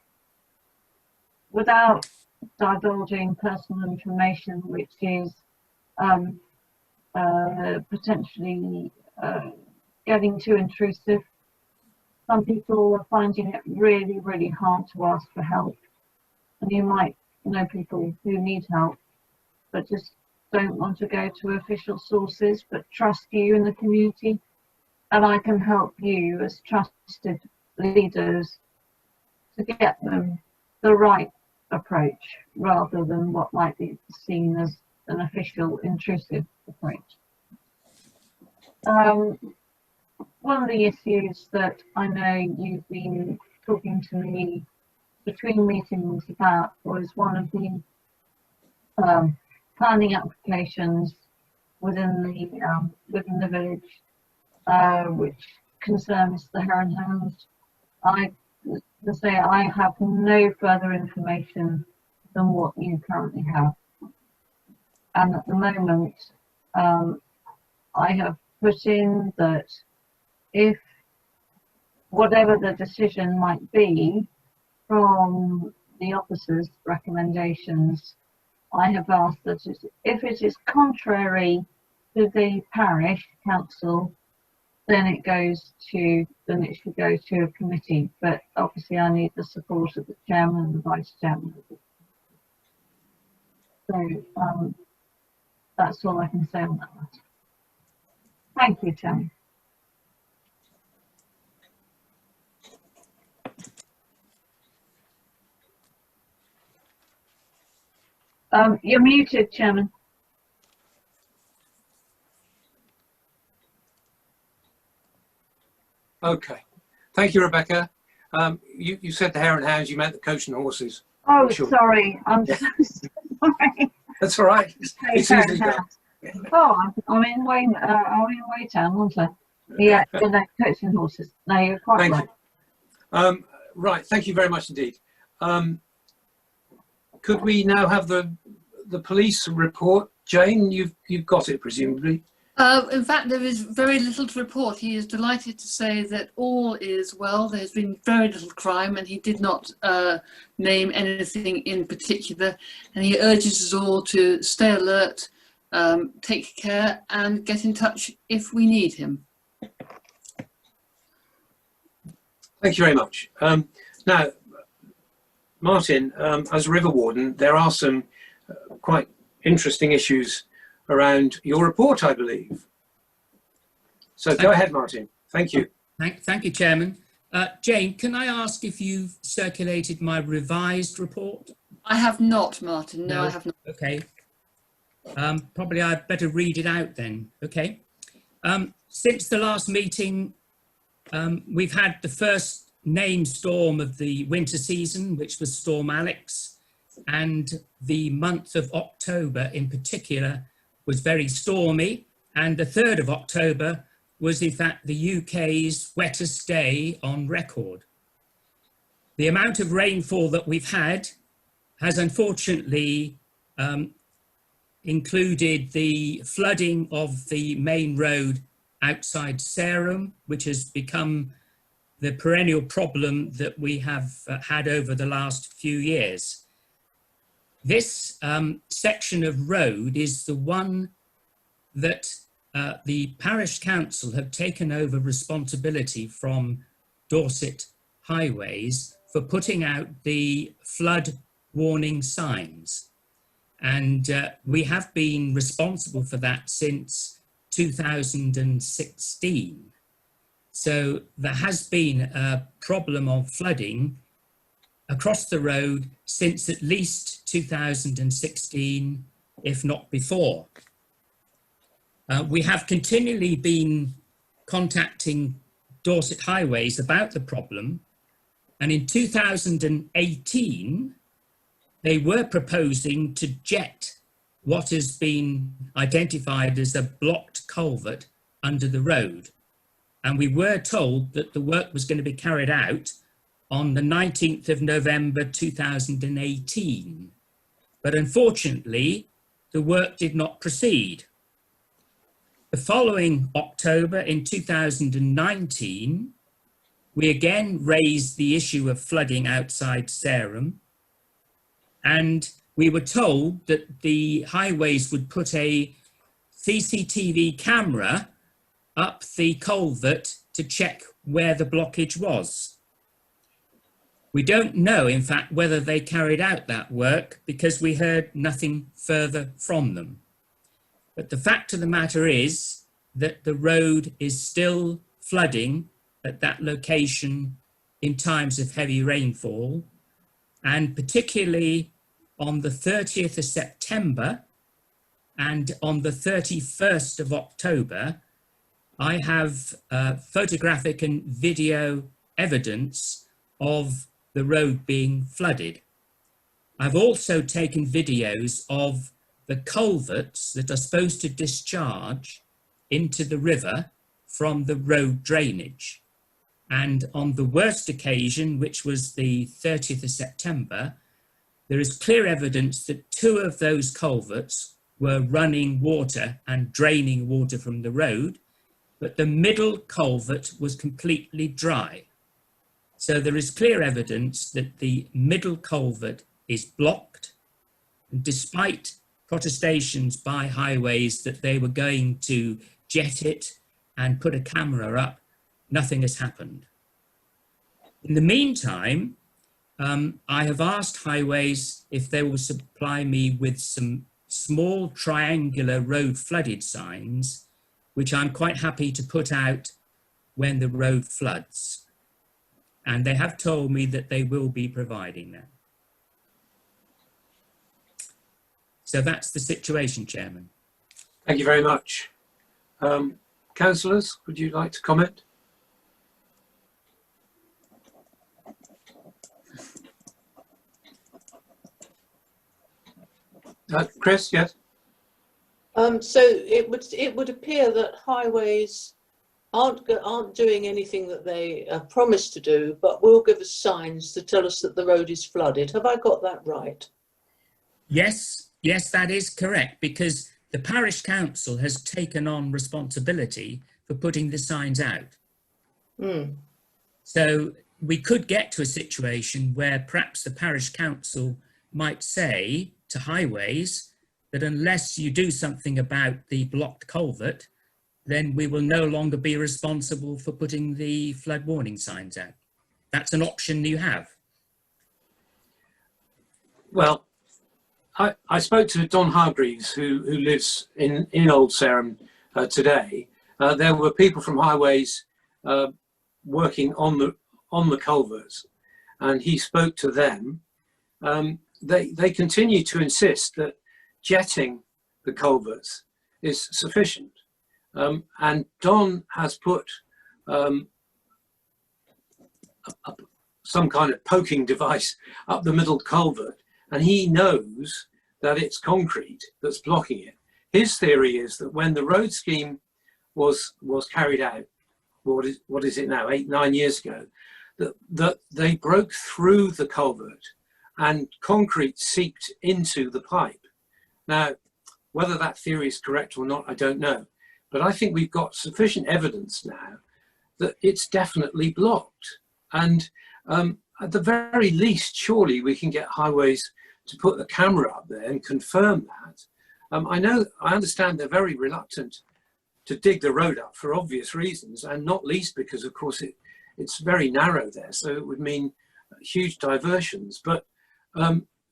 divulging personal information, which is potentially getting too intrusive. Some people are finding it really, really hard to ask for help. And you might know people who need help, but just don't want to go to official sources, but trust you in the community. And I can help you as trusted leaders to get them the right approach, rather than what might be seen as an official intrusive approach. One of the issues that I know you've been talking to me between meetings about was one of the planning applications within the village, which concerns the Heron Hounds. I have no further information than what you currently have, and at the moment I have put in that if whatever the decision might be from the officers' recommendations, I have asked that if it is contrary to the parish council, then it should go to a committee. But obviously I need the support of the chairman and the vice chairman. So that's all I can say on that matter. Thank you, Chairman. You're muted, Chairman. Okay. Thank you, Rebecca. You said the hare and hounds, you meant the coach and horses. Oh, Sure. sorry. I'm so sorry. That's all right. It's easily done. Oh, I'm in Waytown, wasn't I? Yeah, no, coaching horses. No, you're quite Thank right. you. Right, thank you very much indeed. Could we now have the police report? Jane, you've got it presumably. In fact, there is very little to report. He is delighted to say that all is well. There's been very little crime, and he did not name anything in particular. And he urges us all to stay alert, take care, and get in touch if we need him. Thank you very much. Now, Martin, as River Warden, there are some quite interesting issues around your report, I believe. So go ahead, Martin. Thank you. Thank you, Chairman. Jane, can I ask if you've circulated my revised report? I have not, Martin. No, I have not. Okay. Probably I'd better read it out then. Okay. Since the last meeting, we've had the first named storm of the winter season, which was Storm Alex, and the month of October in particular was very stormy, and the 3rd of October was in fact the UK's wettest day on record. The amount of rainfall that we've had has unfortunately included the flooding of the main road outside Sarum, which has become the perennial problem that we have had over the last few years. This section of road is the one that the Parish Council have taken over responsibility from Dorset Highways for putting out the flood warning signs. And we have been responsible for that since 2016. So there has been a problem of flooding across the road since at least 2016, if not before. We have continually been contacting Dorset Highways about the problem, and in 2018, they were proposing to jet what has been identified as a blocked culvert under the road. And we were told that the work was going to be carried out on the 19th of November 2018. But unfortunately, the work did not proceed. The following October in 2019, we again raised the issue of flooding outside Sarum, and we were told that the highways would put a CCTV camera up the culvert to check where the blockage was. We don't know, in fact, whether they carried out that work because we heard nothing further from them. But the fact of the matter is that the road is still flooding at that location in times of heavy rainfall, and particularly on the 30th of September and on the 31st of October, I have photographic and video evidence of the road being flooded. I've also taken videos of the culverts that are supposed to discharge into the river from the road drainage. And on the worst occasion, which was the 30th of September, there is clear evidence that 2 of those culverts were running water and draining water from the road, but the middle culvert was completely dry. So there is clear evidence that the middle culvert is blocked, and despite protestations by highways that they were going to jet it and put a camera up, nothing has happened. In the meantime, I have asked highways if they will supply me with some small triangular road flooded signs, which I'm quite happy to put out when the road floods. And they have told me that they will be providing that. So that's the situation, Chairman. Thank you very much. Councillors, would you like to comment? Chris, yes? So it would appear that highways aren't doing anything that they promised to do, but will give us signs to tell us that the road is flooded. Have I got that right? Yes, that is correct, because the parish council has taken on responsibility for putting the signs out. Mm. So we could get to a situation where perhaps the parish council might say to highways that unless you do something about the blocked culvert, then we will no longer be responsible for putting the flood warning signs out. That's an option you have. Well, I spoke to Don Hargreaves, who lives in Old Sarum today. There were people from highways working on the culverts, and he spoke to them. They continue to insist that jetting the culverts is sufficient. And Don has put some kind of poking device up the middle culvert, and he knows that it's concrete that's blocking it. His theory is that when the road scheme was carried out, what is it now, 8-9 years ago, that they broke through the culvert and concrete seeped into the pipe. Now, whether that theory is correct or not, I don't know. But I think we've got sufficient evidence now that it's definitely blocked. And at the very least, surely we can get highways to put the camera up there and confirm that. I understand they're very reluctant to dig the road up for obvious reasons, and not least because, of course, it's very narrow there, so it would mean huge diversions. But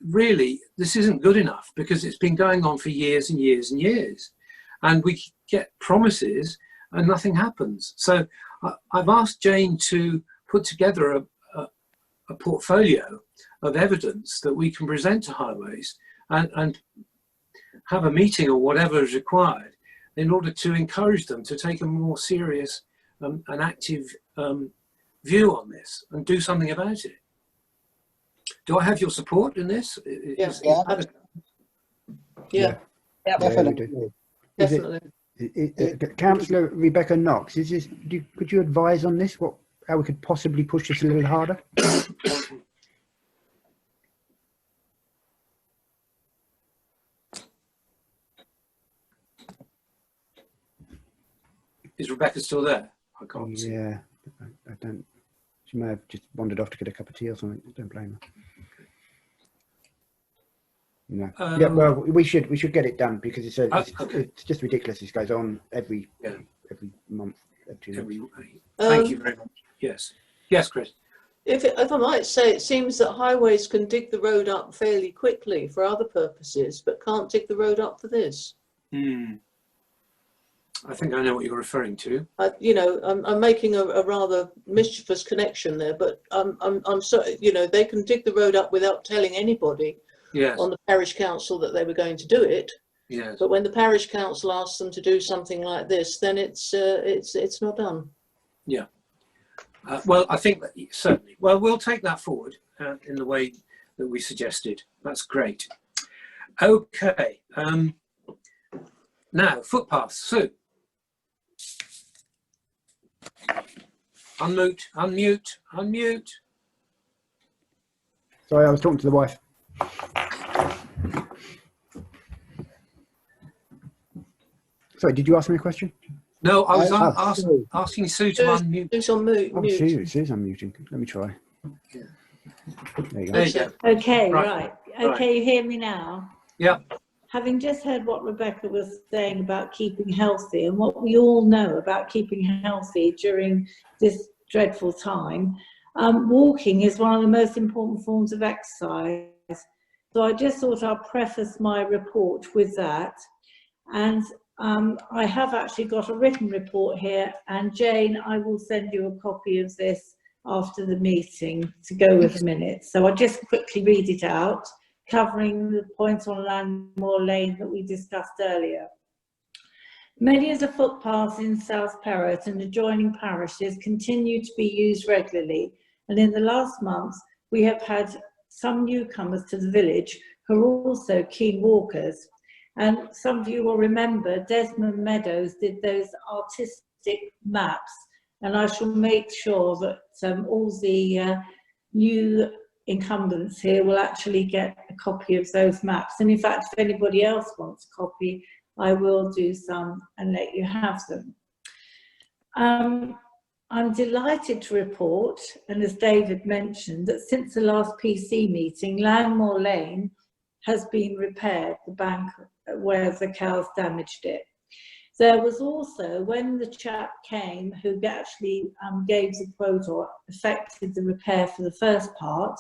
really, this isn't good enough because it's been going on for years and years and years. And we get promises and nothing happens. So I've asked Jane to put together a portfolio of evidence that we can present to highways and have a meeting or whatever is required in order to encourage them to take a more serious and active view on this and do something about it. Do I have your support in this? Yeah. Definitely. Councillor Rebecca Knox, could you advise on this? How we could possibly push this a little harder? Is Rebecca still there? I can't see. Yeah, I don't. She may have just wandered off to get a cup of tea or something. Don't blame her. No. Yeah, well, we should get it done because it's just ridiculous. This goes on every month. Thank you very much. Yes, Chris. If I might say, it seems that highways can dig the road up fairly quickly for other purposes, but can't dig the road up for this. I think I know what you're referring to. I'm making a rather mischievous connection there, but I'm sorry. They can dig the road up without telling anybody. Yes. On the parish council that they were going to do it. Yes. But when the parish council asks them to do something like this, then it's not done. Yeah. Well, I think that certainly. Well, we'll take that forward in the way that we suggested. That's great. Okay. Now, footpaths. Sue. Unmute. Sorry, I was talking to the wife. Sorry, did you ask me a question? No, I was asking Sue to unmute. Sue's on mute. Oh, Sue's unmuting. Let me try. Yeah. There you go. There you go. Okay, right. Okay, you hear me now? Yeah. Having just heard what Rebecca was saying about keeping healthy and what we all know about keeping healthy during this dreadful time, walking is one of the most important forms of exercise. So I just thought I'll preface my report with that. And I have actually got a written report here, and Jane, I will send you a copy of this after the meeting to go with the minutes. So I'll just quickly read it out. covering the point on Landmore Lane that we discussed earlier. Many of the footpaths in South Perrott and adjoining parishes continue to be used regularly, and in the last months we have had some newcomers to the village who are also keen walkers. And some of you will remember Desmond Meadows did those artistic maps, and I shall make sure that all the new incumbents here will actually get a copy of those maps. And in fact, if anybody else wants a copy, I will do some and let you have them. I'm delighted to report, and as David mentioned, that since the last PC meeting, Landmore Lane has been repaired, the bank where the cows damaged it. There was also, when the chap came who actually gave the quote or effected the repair for the first part,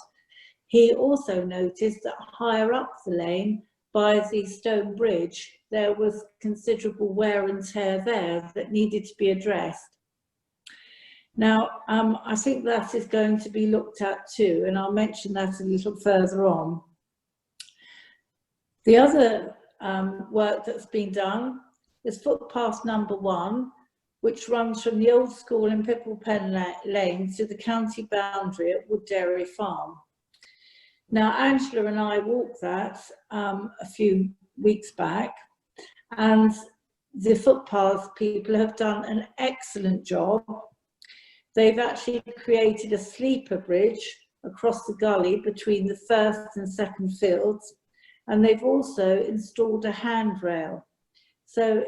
he also noticed that higher up the lane by the stone bridge, there was considerable wear and tear there that needed to be addressed. Now, I think that is going to be looked at too, and I'll mention that a little further on. The other work that's been done is footpath number 1, which runs from the old school in Pipplepen Lane to the county boundary at Wood Dairy Farm. Now, Angela and I walked that a few weeks back, and the footpath people have done an excellent job. They've actually created a sleeper bridge across the gully between the first and second fields, and they've also installed a handrail. So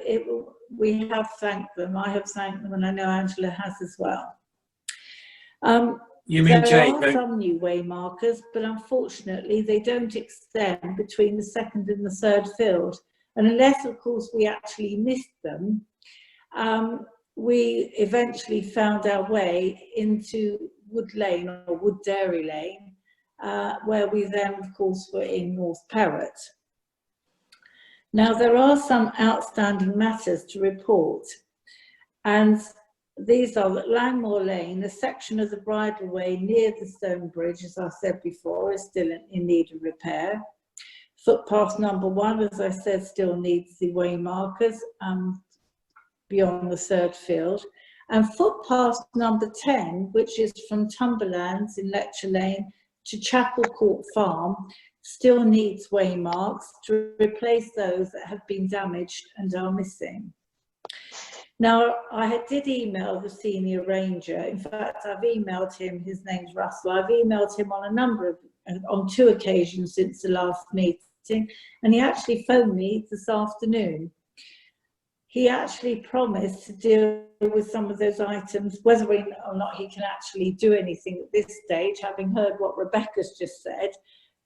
we have thanked them. I have thanked them, and I know Angela has as well. You mean there Jay? are some new way markers, but unfortunately they don't extend between the second and the third field. And unless, of course, we actually missed them, we eventually found our way into Wood Lane or Wood Dairy Lane, where we then, of course, were in North Perrott. Now, there are some outstanding matters to report, and these are that Langmore Lane, a section of the bridleway near the stone bridge, as I said before, is still in need of repair. Footpath number 1, as I said, still needs the way markers beyond the third field. And footpath number 10, which is from Tumberlands in Letcher Lane to Chapel Court Farm, still needs way marks to replace those that have been damaged and are missing. Now, I did email the senior ranger. In fact, I've emailed him, his name's Russell. I've emailed him on 2 occasions since the last meeting, and he actually phoned me this afternoon. He actually promised to deal with some of those items, whether or not he can actually do anything at this stage, having heard what Rebecca's just said,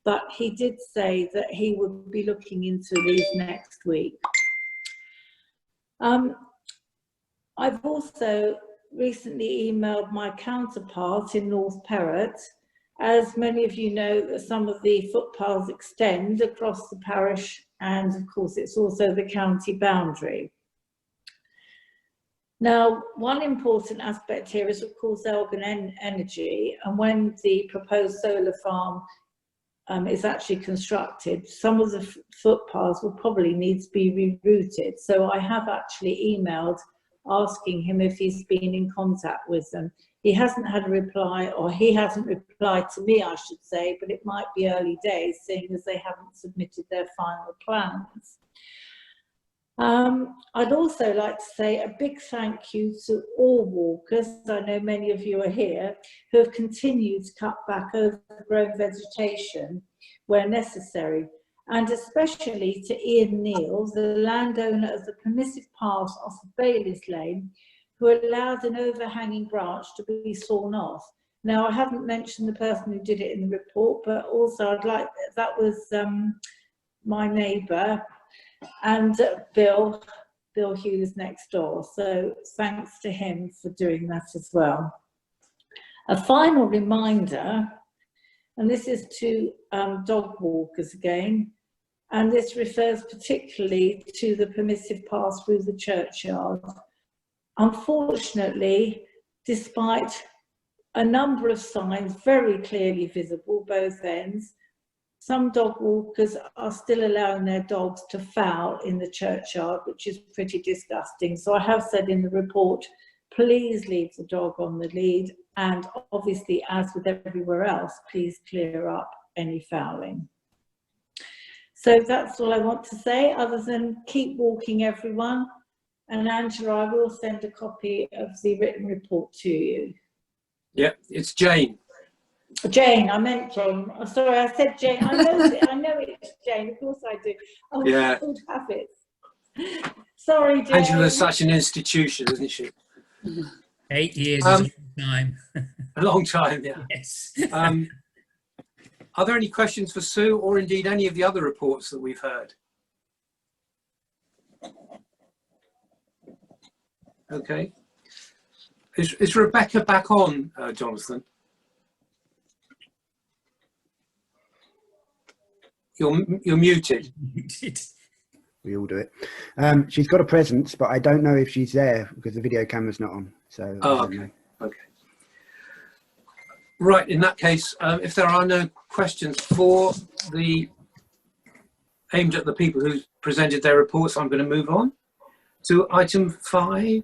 but he did say that he would be looking into these next week. I've also recently emailed my counterpart in North Perrott. As many of you know, that some of the footpaths extend across the parish, and of course it's also the county boundary. Now, one important aspect here is, of course, Elgin Energy, and when the proposed solar farm is actually constructed, some of the footpaths will probably need to be rerouted. So I have actually emailed asking him if he's been in contact with them. He hasn't had a reply, or he hasn't replied to me, I should say, but it might be early days, seeing as they haven't submitted their final plans. I'd also like to say a big thank you to all walkers. I know many of you are here who have continued to cut back overgrown vegetation where necessary, and especially to Ian Neal, the landowner of the permissive path off of Bailey's Lane, who allowed an overhanging branch to be sawn off. Now, I haven't mentioned the person who did it in the report, but also that was my neighbour, and Bill Hughes next door. So thanks to him for doing that as well. A final reminder, and this is to dog walkers again, and this refers particularly to the permissive path through the churchyard. Unfortunately, despite a number of signs very clearly visible both ends, some dog walkers are still allowing their dogs to foul in the churchyard, which is pretty disgusting. So I have said in the report, please leave the dog on the lead, and obviously, as with everywhere else, please clear up any fouling. So that's all I want to say, other than keep walking, everyone. And Angela, I will send a copy of the written report to you. Yeah, it's Jane. Jane, I meant Jane. Oh, sorry, I said Jane. I know it's Jane. Of course I do. Oh, Yeah. old habits. Sorry, Jane. Angela's such an institution, isn't she? 8 years is a long time. A long time, yeah. Yes. Are there any questions for Sue, or indeed any of the other reports that we've heard? Okay. Is Rebecca back on, Jonathan? You're muted. We all do it. She's got a presence, but I don't know if she's there because the video camera's not on. So I don't know. Okay. Right, in that case, if there are no questions for the aimed at the people who presented their reports, I'm going to move on to item 5,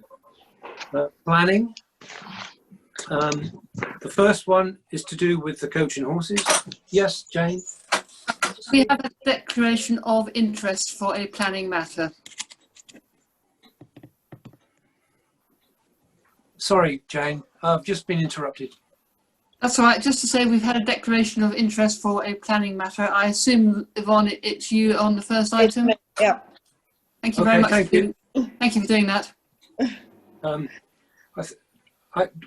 planning. The first one is to do with the coach and horses. Yes, Jane? We have a declaration of interest for a planning matter. Sorry, Jane, I've just been interrupted. That's all right. Just to say, we've had a declaration of interest for a planning matter. I assume, Yvonne, it's you on the first item. Yeah. Thank you very much. Thank you. Thank you for doing that.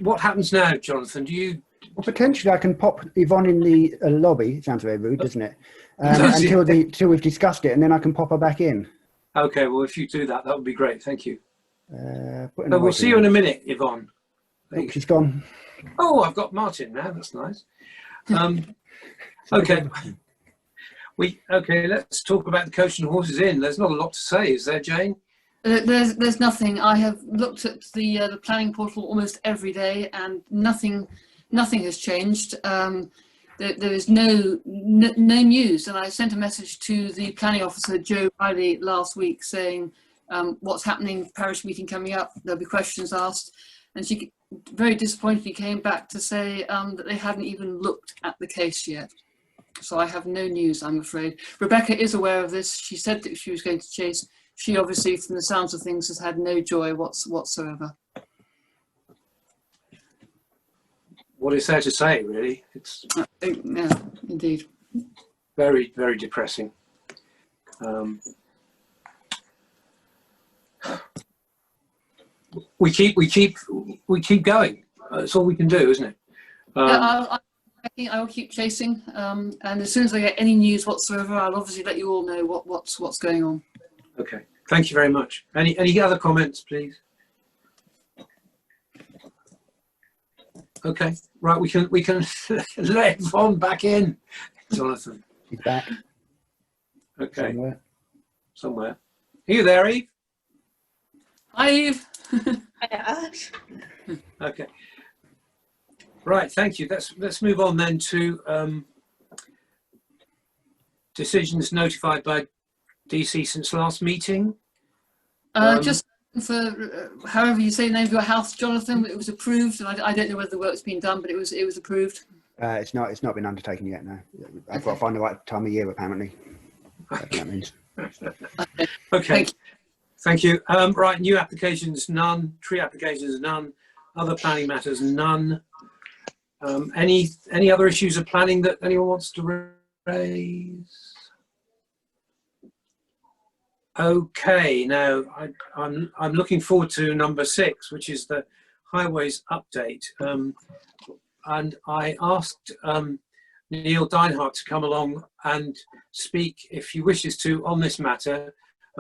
What happens now, Jonathan? Do you? Well, potentially, I can pop Yvonne in the lobby. It sounds very rude, doesn't it? Until we've discussed it, and then I can pop her back in. Okay. Well, if you do that, that would be great. Thank you. We'll see you in a minute, Yvonne. Oh, she's gone. Oh, I've got Martin now. That's nice. Okay. Let's talk about the Coach and Horses Inn. There's not a lot to say, is there, Jane? There's nothing. I have looked at the planning portal almost every day, and nothing has changed. There is no news, and I sent a message to the planning officer, Joe Riley, last week saying what's happening, parish meeting coming up, there'll be questions asked, and she very disappointedly came back to say that they hadn't even looked at the case yet. So I have no news, I'm afraid. Rebecca is aware of this. She said that she was going to chase. She obviously, from the sounds of things, has had no joy whatsoever. What is there to say, really? It's yeah, indeed. very, very depressing. We keep going. That's all we can do, isn't it? I think I will keep chasing, and as soon as I get any news whatsoever, I'll obviously let you all know what's going on. Okay. Thank you very much. Any other comments, please? Okay. Right. We can let Yvonne back in. Jonathan. She's back. Okay. Somewhere. Are you there, Eve? Hi, Eve. Okay. Right, thank you. Let's move on then to decisions notified by DC since last meeting. Just for however you say the name of your house, Jonathan, it was approved, and I don't know whether the work's been done, but it was approved. It's not been undertaken yet. No, I've got to find the right time of year apparently. That means. Okay. Thank you. Right, new applications, none. Tree applications, none. Other planning matters, none. Any other issues of planning that anyone wants to raise? Okay, now I'm looking forward to number 6, which is the highways update. And I asked Neil Deinhardt to come along and speak, if he wishes to, on this matter,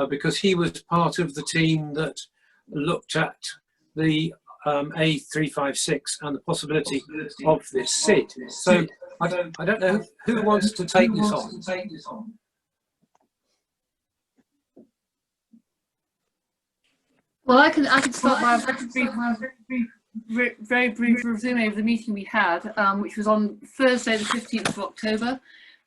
because he was part of the team that looked at the A356 and the possibility of this SID. So I don't know who wants to take this on. Well, I can start by a very brief resume of the meeting we had, which was on Thursday, the 15th of October.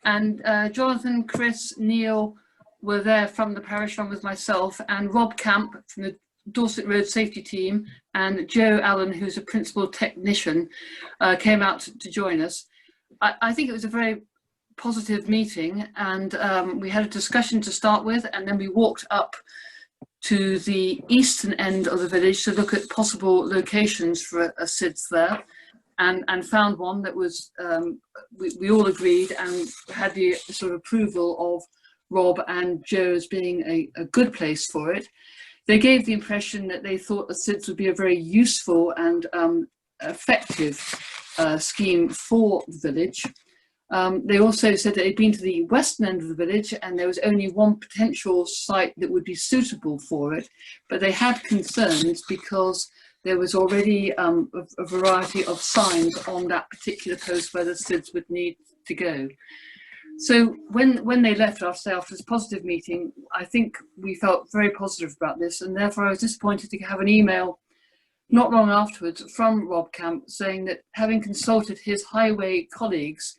And Jonathan, Chris, Neil were there from the parish along with myself, and Rob Camp from the Dorset Road Safety Team and Joe Allen, who's a principal technician, came out to join us. I think it was a very positive meeting, and we had a discussion to start with, and then we walked up to the eastern end of the village to look at possible locations for a SIDS there, and found one that was, we all agreed and had the sort of approval of Rob and Joe as being a good place for it. They gave the impression that they thought a SIDS would be a very useful and effective scheme for the village. They also said that they'd been to the western end of the village and there was only one potential site that would be suitable for it, but they had concerns because there was already a variety of signs on that particular post where the SIDS would need to go. So when they left after this positive meeting, I think we felt very positive about this, and therefore I was disappointed to have an email not long afterwards from Rob Camp saying that, having consulted his highway colleagues,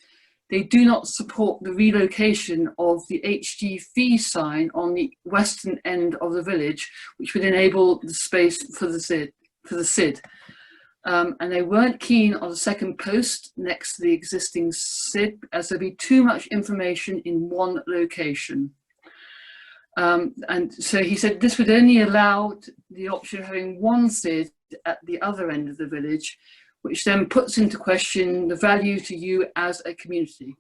they do not support the relocation of the HGV sign on the western end of the village, which would enable the space for the SID. And they weren't keen on a second post next to the existing SID, as there'd be too much information in one location. And so he said this would only allow the option of having one SID at the other end of the village, which then puts into question the value to you as a community.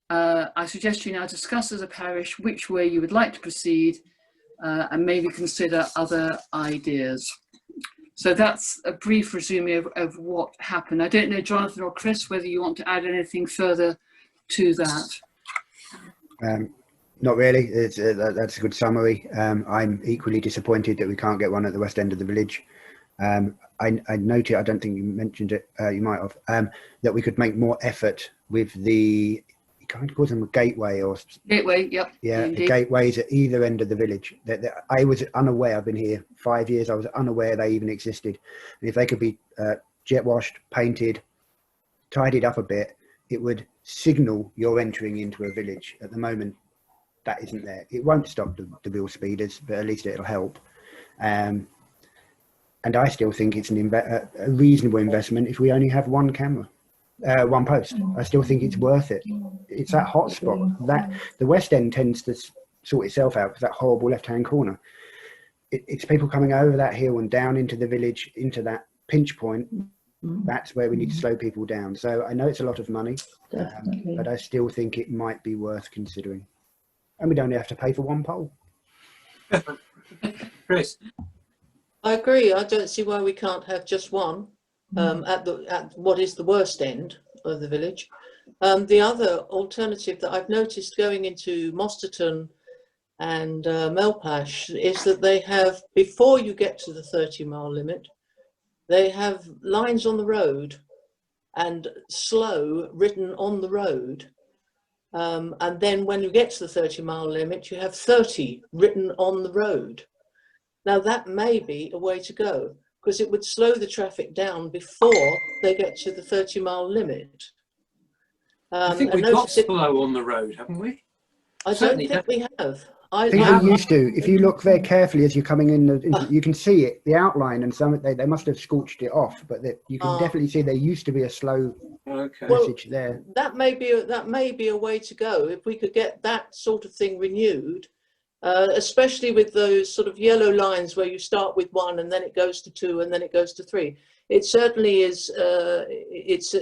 I suggest you now discuss as a parish which way you would like to proceed and maybe consider other ideas. So that's a brief resume of what happened. I don't know, Jonathan or Chris, whether you want to add anything further to that. Not really. That's a good summary. I'm equally disappointed that we can't get one at the west end of the village. I noted, I don't think you mentioned it, you might have, that we could make more effort with the, you kind of call them a gateway or... Gateway, yep. Yeah, indeed. gateways at either end of the village. I was unaware, I've been here 5 years, I was unaware they even existed. And if they could be jet washed, painted, tidied up a bit, it would signal you're entering into a village. At the moment, that isn't there. It won't stop the real speeders, but at least it'll help. And I still think it's a reasonable investment if we only have one camera, one post. I still think it's worth it. It's that hot spot. That the West End tends to sort itself out because that horrible left-hand corner. It's people coming over that hill and down into the village, into that pinch point. That's where we need to slow people down. So I know it's a lot of money, but I still think it might be worth considering. And we don't have to pay for one pole. Chris? I agree. I don't see why we can't have just one at what is the worst end of the village. The other alternative that I've noticed going into Mosterton and Melpash is that they have, before you get to the 30-mile limit, they have lines on the road and slow written on the road. And then when you get to the 30-mile limit, you have 30 written on the road. Now that may be a way to go, because it would slow the traffic down before they get to the 30-mile limit. I think we've got slow on the road, haven't we? I don't think we have. I think we used to. If you look very carefully as you're coming in, you can see it, the outline, and some they must have scorched it off, but you can definitely see there used to be a slow message there. That may be a way to go if we could get that sort of thing renewed. Especially with those sort of yellow lines where you start with 1 and then it goes to 2 and then it goes to 3. It certainly is, it's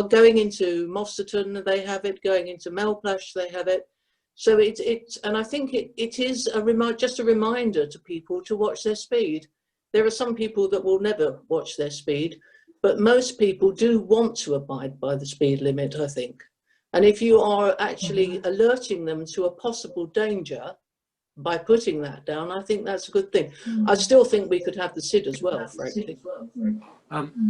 going into Mosterton, they have it, going into Melplash, they have it. So and I think it is just a reminder to people to watch their speed. There are some people that will never watch their speed, but most people do want to abide by the speed limit, I think. And if you are actually alerting them to a possible danger, by putting that down, I think that's a good thing. I still think we could have the SID as well, frankly.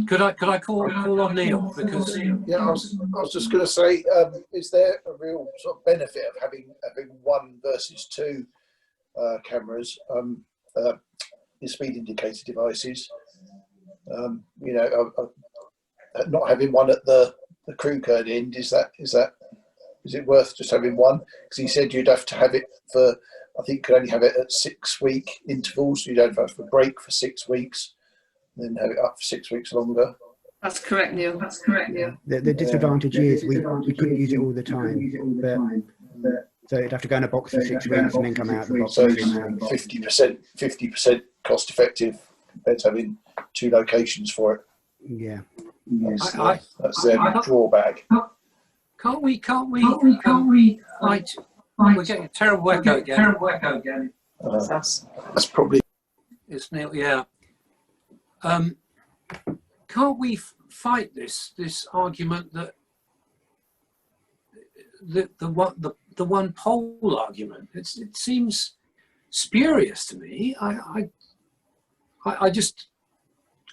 Could I call on Neil? Because yeah, I was just going to say, is there a real sort of benefit of having 1 versus 2 cameras, in speed indicator devices? You know, not having one at the crew code end, is that Is it worth just having one? Because he said you'd have to have it for, I think you could only have it at 6-week intervals. So you'd have a break for 6 weeks, then have it up for 6 weeks longer. That's correct, Neil. That's correct, Neil. The disadvantage is we couldn't use it all the time, but so it'd have to go in a box for 6 weeks and then come out of the box. So for 6 weeks. 50% cost effective compared to having 2 locations for it. Yeah. That's their drawback. Can't we? Right. We're getting a terrible echo again. That's probably. It's Neil. Yeah. Can't we fight this argument that the one poll argument? It seems spurious to me. I just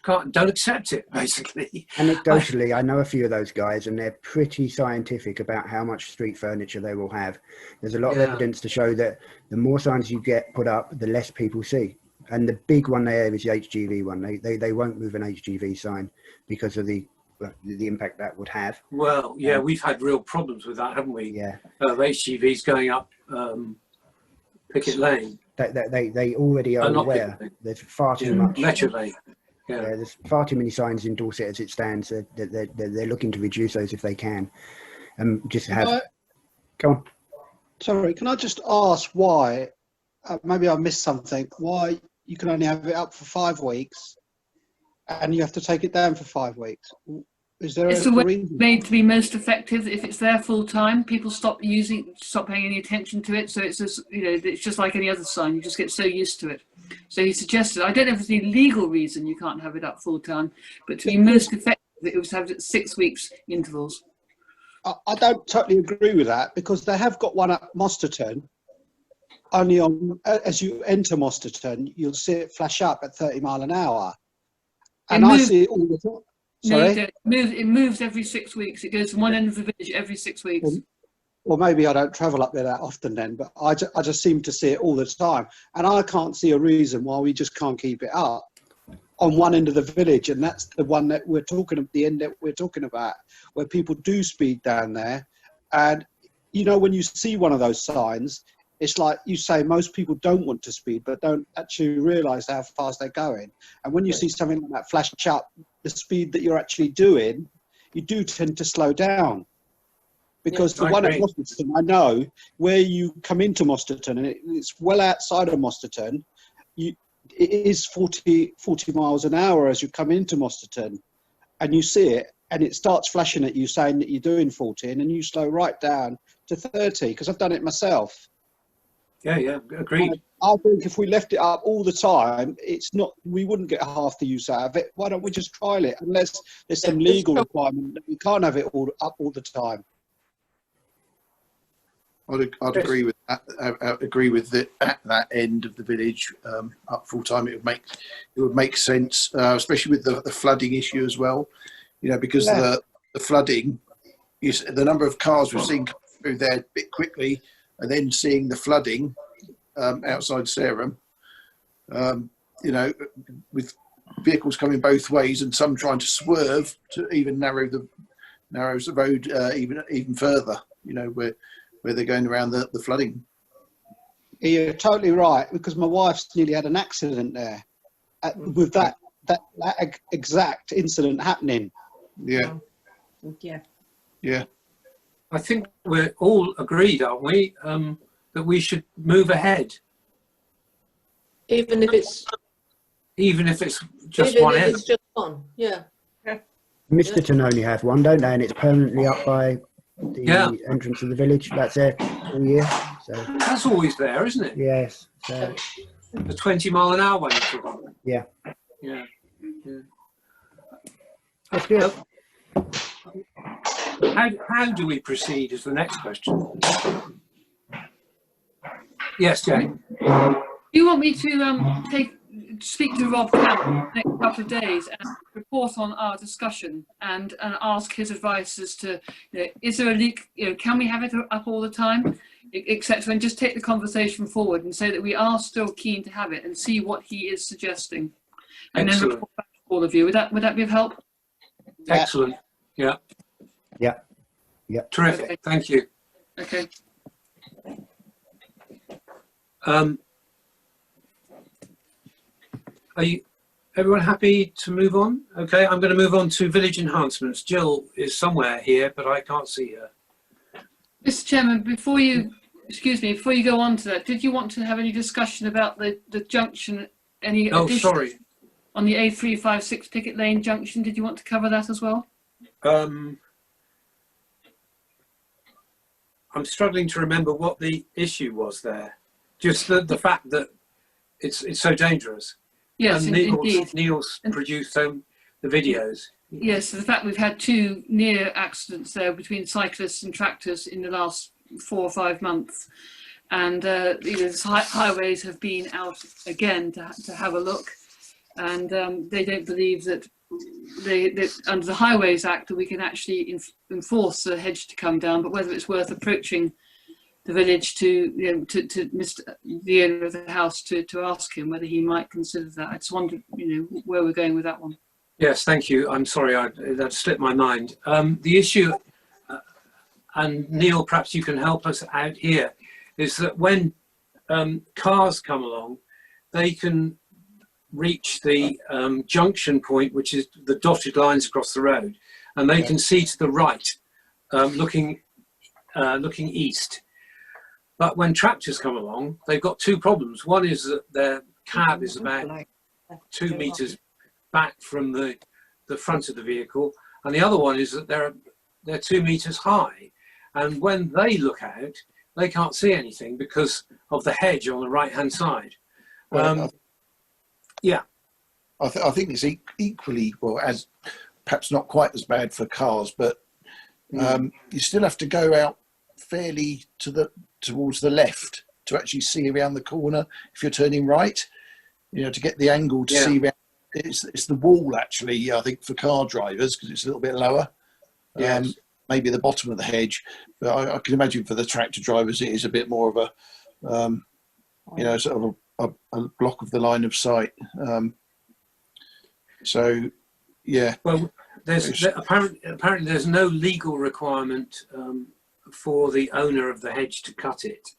don't accept it, basically. Anecdotally, I know a few of those guys, and they're pretty scientific about how much street furniture they will have. There's a lot of evidence to show that the more signs you get put up, the less people see. And the big one they have is the HGV one. They won't move an HGV sign because of the impact that would have. Well, yeah, we've had real problems with that, haven't we? Yeah. HGVs going up Picket Lane. They already are aware. There's far too much. Metro Lane. Yeah. There's far too many signs in Dorset as it stands. They're looking to reduce those if they can. Just have. Go on. Sorry, can I just ask why? Maybe I missed something. Why you can only have it up for 5 weeks, and you have to take it down for 5 weeks? Is there it's a the way reason? it's made to be most effective. If it's there full time, people stop paying any attention to it. So it's just, it's just like any other sign. You just get so used to it. So he suggested, I don't know if there's any legal reason you can't have it up full time, but to be most effective, it was to have it at 6 weeks intervals. I don't totally agree with that, because they have got one at Mosterton. Only as you enter Mosterton, you'll see it flash up at 30 mile an hour. And I see it all the time. Sorry? No, it moves every 6 weeks. It goes from one end of the village every 6 weeks. Well, maybe I don't travel up there that often then, but I just seem to see it all the time. And I can't see a reason why we just can't keep it up on one end of the village. And that's the one that we're talking about, the end that we're talking about, where people do speed down there. And, when you see one of those signs, it's like you say, most people don't want to speed, but don't actually realise how fast they're going. And when you see something like that flash up, the speed that you're actually doing, you do tend to slow down. Because the one at Mosterton, I know, where you come into Mosterton, and it's well outside of Mosterton, it is 40 miles an hour as you come into Mosterton, and you see it, and it starts flashing at you saying that you're doing 40, and then you slow right down to 30, because I've done it myself. Yeah, agreed. I think if we left it up all the time, we wouldn't get half the use out of it. Why don't we just trial it? Unless there's some legal requirement that we can't have it all up all the time. I'd agree with that. I agree with that at that end of the village, up full time. It would make sense, especially with the flooding issue as well. Because the flooding, the number of cars we've seen come through there a bit quickly, and then seeing the flooding outside Sarum, with vehicles coming both ways and some trying to swerve to even narrows the road even further. Where they're going around the flooding. You're totally right, because my wife's nearly had an accident there with that exact incident happening. Yeah. I think we're all agreed, aren't we, that we should move ahead, Even if it's just one end. It's just one, yeah. Misterton only have one, don't they? And it's permanently up by the entrance of the village. That's there all year. So that's always there, isn't it? Yes. So. The 20 mile an hour one. Yeah. That's good. How do we proceed is the next question. Yes, Jane. Do you want me to speak to Rob Campbell the next couple of days and report on our discussion and ask his advice as to, is there a leak, can we have it up all the time, etc., and just take the conversation forward and say that we are still keen to have it and see what he is suggesting, and then report back to all of you. Would that be of help? Excellent. Yeah. Yeah. Terrific. Okay. Thank you. Okay. Are you, everyone happy to move on? Okay, I'm going to move on to village enhancements. Jill is somewhere here, but I can't see her. Mr. Chairman, before you, excuse me, before you go on to that, did you want to have any discussion about the junction, any Oh, addition sorry. on the A356 Picket Lane junction? Did you want to cover that as well? I'm struggling to remember what the issue was there. Just the fact that it's so dangerous. Yes, and indeed. Neil's produced the videos. Yes, the fact we've had 2 near accidents there between cyclists and tractors in the last 4 or 5 months, and the highways have been out again to have a look, and they don't believe that under the Highways Act that we can actually enforce the hedge to come down, but whether it's worth approaching the village to Mr. the owner of the house to ask him whether he might consider that. I just wondered, where we're going with that one. Yes, thank you. I'm sorry, that slipped my mind. The issue, and Neil, perhaps you can help us out here, is that when cars come along, they can reach the junction point, which is the dotted lines across the road, and they can see to the right, looking east. But when tractors come along, they've got 2 problems. One is that their cab is about 2 meters back from the front of the vehicle, and the other one is that they're 2 meters high, and when they look out, they can't see anything because of the hedge on the right-hand side. Yeah, I think it's equally, well, as perhaps not quite as bad for cars, but you still have to go out fairly towards the left to actually see around the corner if you're turning right, to get the angle to see around. It's the wall actually, I think, for car drivers, because it's a little bit lower. Yes. Maybe the bottom of the hedge, but I can imagine for the tractor drivers it is a bit more of a sort of a block of the line of sight. So yeah, well, apparently there's no legal requirement for the owner of the hedge to cut it,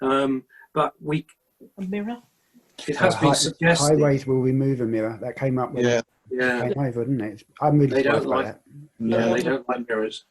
but A mirror? it has been suggested. Highways will remove a mirror. That came up when it came over, didn't it? I'm really They don't surprised by like that. Yeah, they don't like mirrors.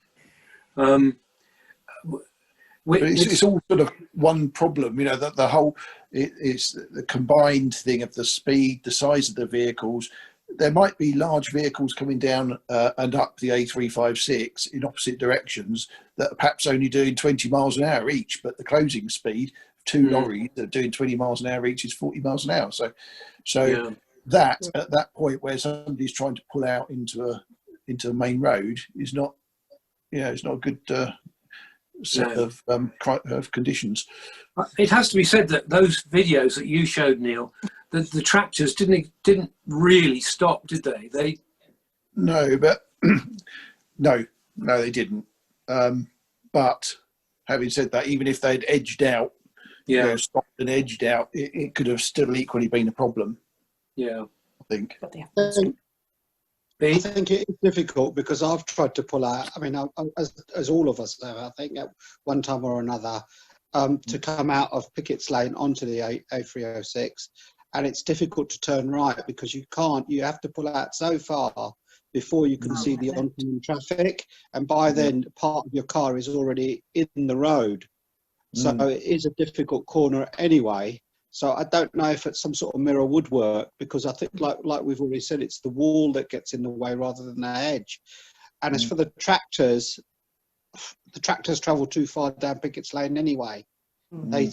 it's all sort of one problem, that the whole it's the combined thing of the speed, the size of the vehicles. There might be large vehicles coming down and up the A356 in opposite directions that are perhaps only doing 20 miles an hour each, but the closing speed of 2 lorries that are doing 20 miles an hour each is 40 miles an hour. So that at that point where somebody's trying to pull out into a main road is not, it's not a good set of conditions. It has to be said that those videos that you showed, Neil, the tractors didn't really stop, did they? No, but no, they didn't. But having said that, even if they'd edged out, stopped and edged out, it could have still equally been a problem. Yeah, I think. I think it is difficult because I've tried to pull out. I mean, as all of us have, I think, at one time or another, to come out of Pickett's Lane onto the A306, and it's difficult to turn right because you can't. You have to pull out so far before you can see the oncoming traffic, and by then part of your car is already in the road. So it is a difficult corner anyway. So I don't know if it's some sort of mirror would work, because I think, like we've already said, it's the wall that gets in the way rather than the hedge. And as for the tractors travel too far down Pickett's Lane anyway. They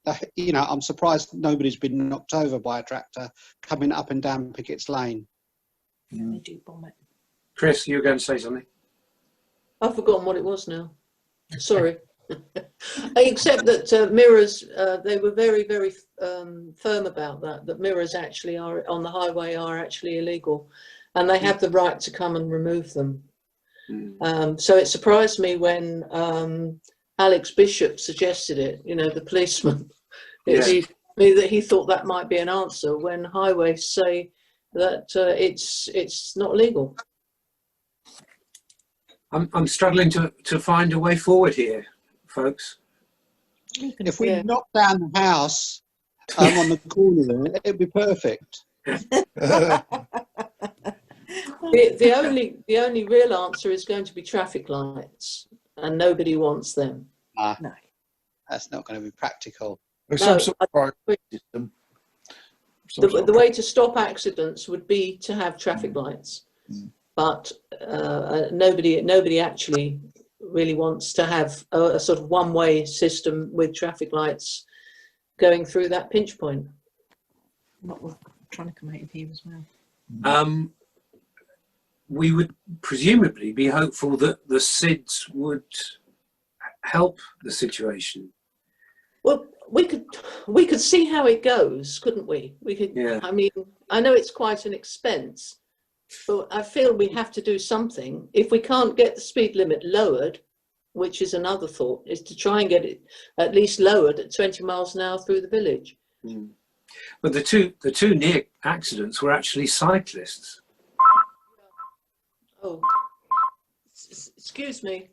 I'm surprised nobody's been knocked over by a tractor coming up and down Pickett's Lane. They do bomb it. Chris, you were going to say something? I've forgotten what it was now. Sorry. Except that mirrors, they were very, very firm about that mirrors actually are on the highway are actually illegal, and they have the right to come and remove them. So it surprised me when Alex Bishop suggested it, the policeman. It seemed to me that he thought that might be an answer when highways say that it's not legal. I'm struggling to find a way forward here folks. If we Yeah. knock down the house on the corner there, it'd be perfect. The only real answer is going to be traffic lights, and nobody wants them. No. That's not going to be practical. There's No, some sort of priority system. Some The, sort of the way to stop accidents would be to have traffic lights, Mm. but nobody actually really wants to have a sort of one-way system with traffic lights going through that pinch point. Not we're trying to come out of here as well. We would presumably be hopeful that the SIDS would help the situation. Well, we could see how it goes, couldn't we? We could. Yeah. I mean, I know it's quite an expense, but I feel we have to do something. If we can't get the speed limit lowered, which is another thought, is to try and get it at least lowered at 20 miles an hour through the village. Mm. But the two near accidents were actually cyclists. Oh, excuse me.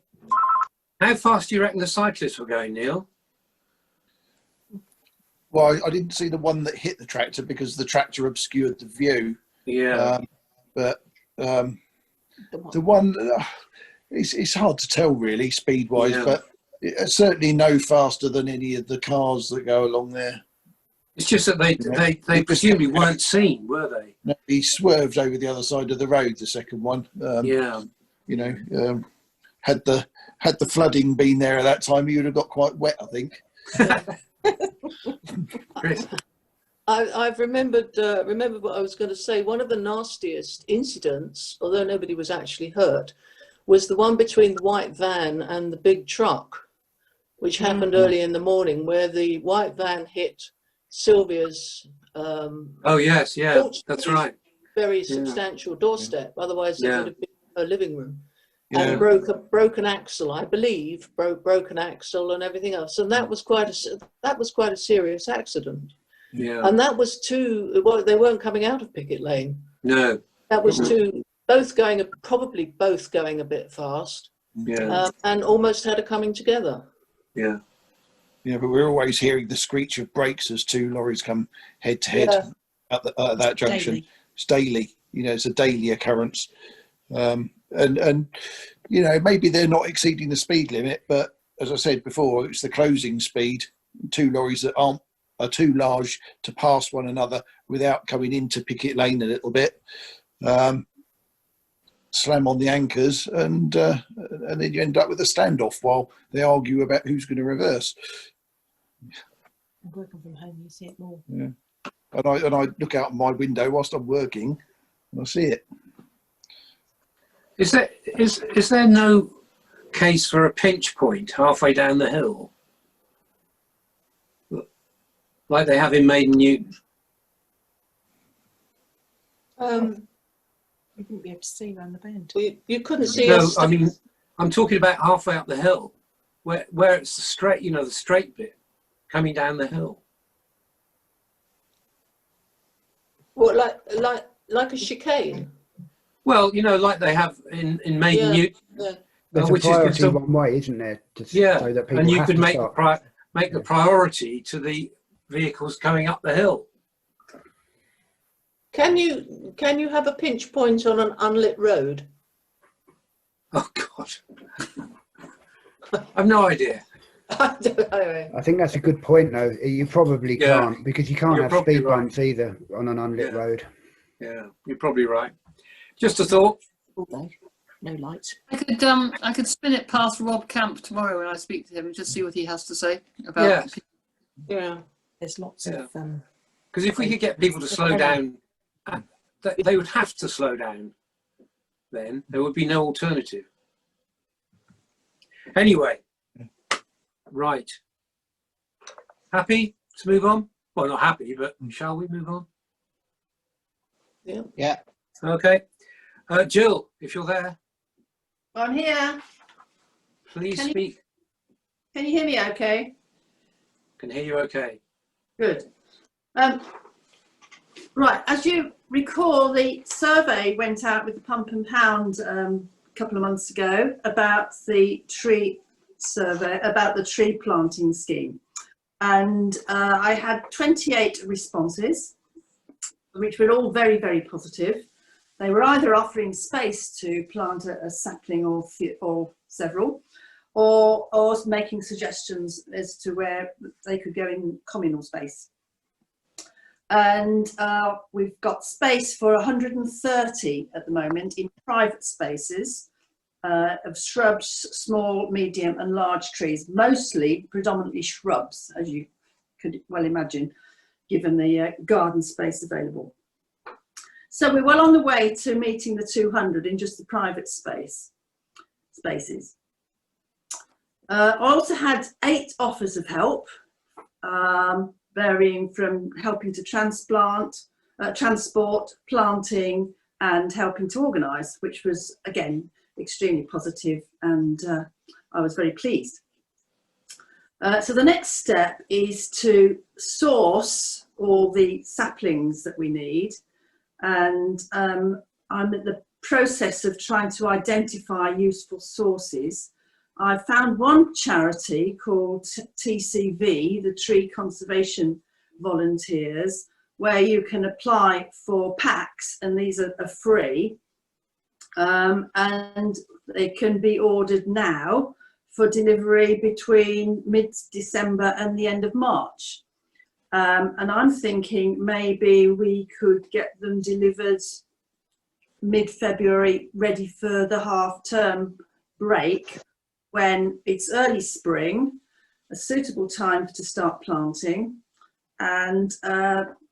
How fast do you reckon the cyclists were going, Neil? Well, I didn't see the one that hit the tractor because the tractor obscured the view. Yeah. But the one, it's hard to tell really, speed-wise, Yeah. but it's certainly no faster than any of the cars that go along there. It's just that they presumably weren't seen, were they? No, he swerved over the other side of the road, the second one. Yeah. You know, had the flooding been there at that time, he would have got quite wet, I think. Chris? I've remembered what I was going to say. One of the nastiest incidents, although nobody was actually hurt, was the one between the white van and the big truck, which happened early in the morning, where the white van hit Sylvia's. Oh yes, yeah, that's right. Very substantial doorstep. Otherwise, it would have been her living room. Yeah. And broke an axle, I believe, broke an axle and everything else. And that was quite a serious accident. Yeah. And that was well, they weren't coming out of Picket Lane. No. That was probably both going a bit fast. Yeah. And almost had a coming together. Yeah. Yeah, but we're always hearing the screech of brakes as two lorries come head to head at that junction. Daily. It's daily. You know, it's a daily occurrence. And you know, maybe they're not exceeding the speed limit, but as I said before, it's the closing speed. Two lorries that are too large to pass one another without coming into Picket Lane a little bit. Slam on the anchors, and then you end up with a standoff while they argue about who's going to reverse. Working from home, you see it more. Yeah, and I look out my window whilst I'm working, and I see it. Is there no case for a pinch point halfway down the hill, like they have in Maiden Newton? You wouldn't be able to see around the bend. You couldn't see No, us. I mean, I'm talking about halfway up the hill, where it's the straight, you know, the straight bit coming down the hill. What, like a chicane? Well, you know, like they have in Maiden Newton, There's which a is priority just one way, isn't there? So that people and you have could to make stop. make the priority to the vehicles coming up the hill. Can you have a pinch point on an unlit road? Oh God, I've no idea. I don't know. I think that's a good point, though. You probably Yeah. can't, because you can't You're have probably speed right. bumps either on an unlit Yeah. road. Yeah, you're probably right. Just a thought. Although, no lights. I could spin it past Rob Camp tomorrow when I speak to him and just see what he has to say about. Yes. Yeah. There's lots Yeah. of Because if we could get people to slow down, they would have to slow down. Then there would be no alternative. Anyway, right. Happy to move on? Well, not happy, but shall we move on? Yeah. Yeah. Okay. Jill, if you're there, I'm here. please Can you- speak. Can you hear me okay? Can hear you okay. Good. Right, as you recall, the survey went out with the Pump and Pound a couple of months ago about the tree survey about the tree planting scheme. And I had 28 responses, which were all very, very positive. They were either offering space to plant a sapling or several, or making suggestions as to where they could go in communal space. And we've got space for 130 at the moment in private spaces of shrubs, small, medium and large trees, mostly predominantly shrubs, as you could well imagine, given the garden space available. So we're well on the way to meeting the 200 in just the private spaces. I also had 8 offers of help, varying from helping to transport, planting and helping to organise, which was, again, extremely positive, and I was very pleased. So the next step is to source all the saplings that we need, and I'm at the process of trying to identify useful sources. I found one charity called TCV, the Tree Conservation Volunteers, where you can apply for packs, and these are free, and they can be ordered now for delivery between mid-December and the end of March. And I'm thinking maybe we could get them delivered mid-February, ready for the half-term break, when it's early spring, a suitable time to start planting, and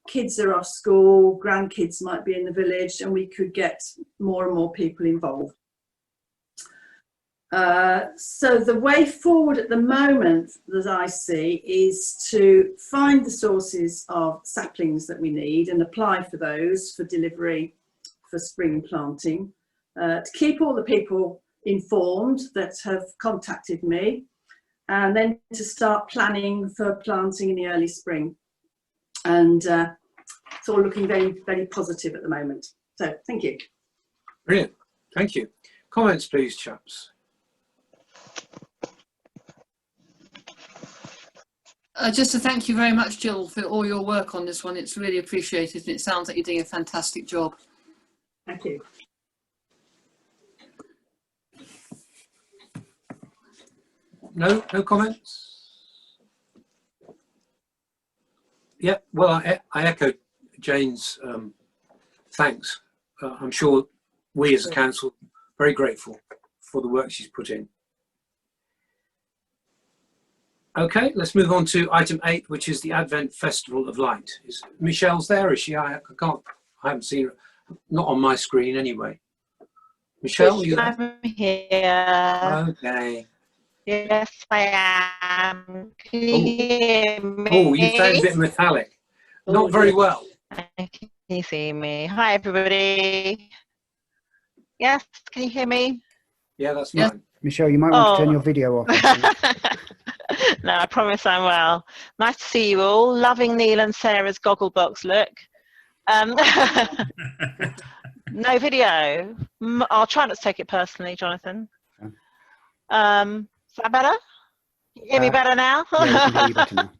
kids are off school, grandkids might be in the village, and we could get more and more people involved. So the way forward at the moment, that I see, is to find the sources of saplings that we need and apply for those for delivery for spring planting, to keep all the people informed that have contacted me, and then to start planning for planting in the early spring. And it's all looking very, very positive at the moment. So thank you. Brilliant. Thank you. Comments, please, chaps. Just to thank you very much, Jill, for all your work on this one. It's really appreciated, and it sounds like you're doing a fantastic job. Thank you. No comments? Yeah, well, I echo Jane's thanks. I'm sure we as a council are very grateful for the work she's put in. Okay, let's move on to item 8, which is the Advent Festival of Light. Is Michelle's there? Is she? I haven't seen her. Not on my screen anyway. Michelle, you there? I'm here. Okay. Yes, I am. Can you hear me? Oh, you sound a bit metallic. Not very well. Can you see me? Hi, everybody. Yes, can you hear me? Yeah, that's fine. Michelle, you might want to turn your video off. No, I promise I'm well. Nice to see you all. Loving Neil and Sarah's Gogglebox look. No video. I'll try not to take it personally, Jonathan. Is that better? Can you hear me better now? Yeah, we can hear you better now.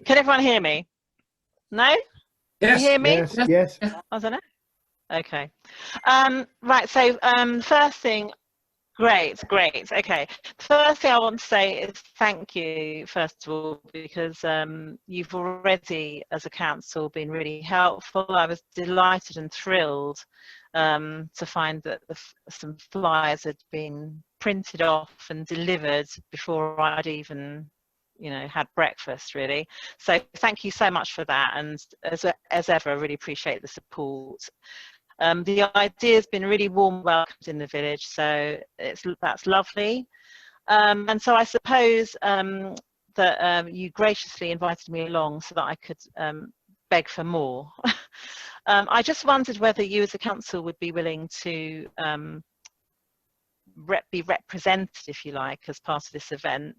Can everyone hear me? No? Yes. Can you hear me? Yes. I don't know. Okay. Right, so first thing, great. Okay. First thing I want to say is thank you, first of all, because you've already, as a council, been really helpful. I was delighted and thrilled to find that some flyers had been printed off and delivered before I'd even, had breakfast, really. So thank you so much for that. And as ever, I really appreciate the support. The idea has been really warm welcomed in the village, so that's lovely. And so I suppose that you graciously invited me along so that I could beg for more. I just wondered whether you as a council would be willing to be represented, if you like, as part of this event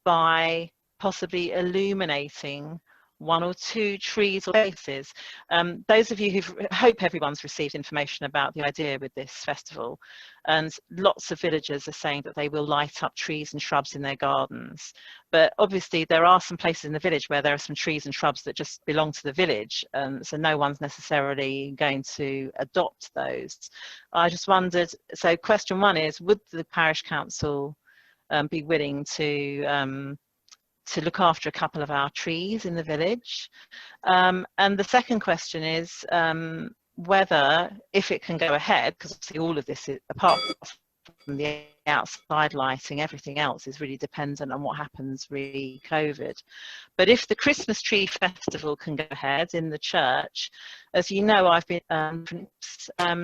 by possibly illuminating 1 or 2 trees or spaces. Those of you hope everyone's received information about the idea with this festival, and lots of villagers are saying that they will light up trees and shrubs in their gardens. But obviously there are some places in the village where there are some trees and shrubs that just belong to the village, so no one's necessarily going to adopt those. I just wondered, so question 1 is, would the parish council be willing to look after a couple of our trees in the village? And the second question is whether, if it can go ahead, because obviously all of this is, apart from the outside lighting, everything else is really dependent on what happens re-COVID. But if the Christmas tree festival can go ahead in the church, as you know, I've been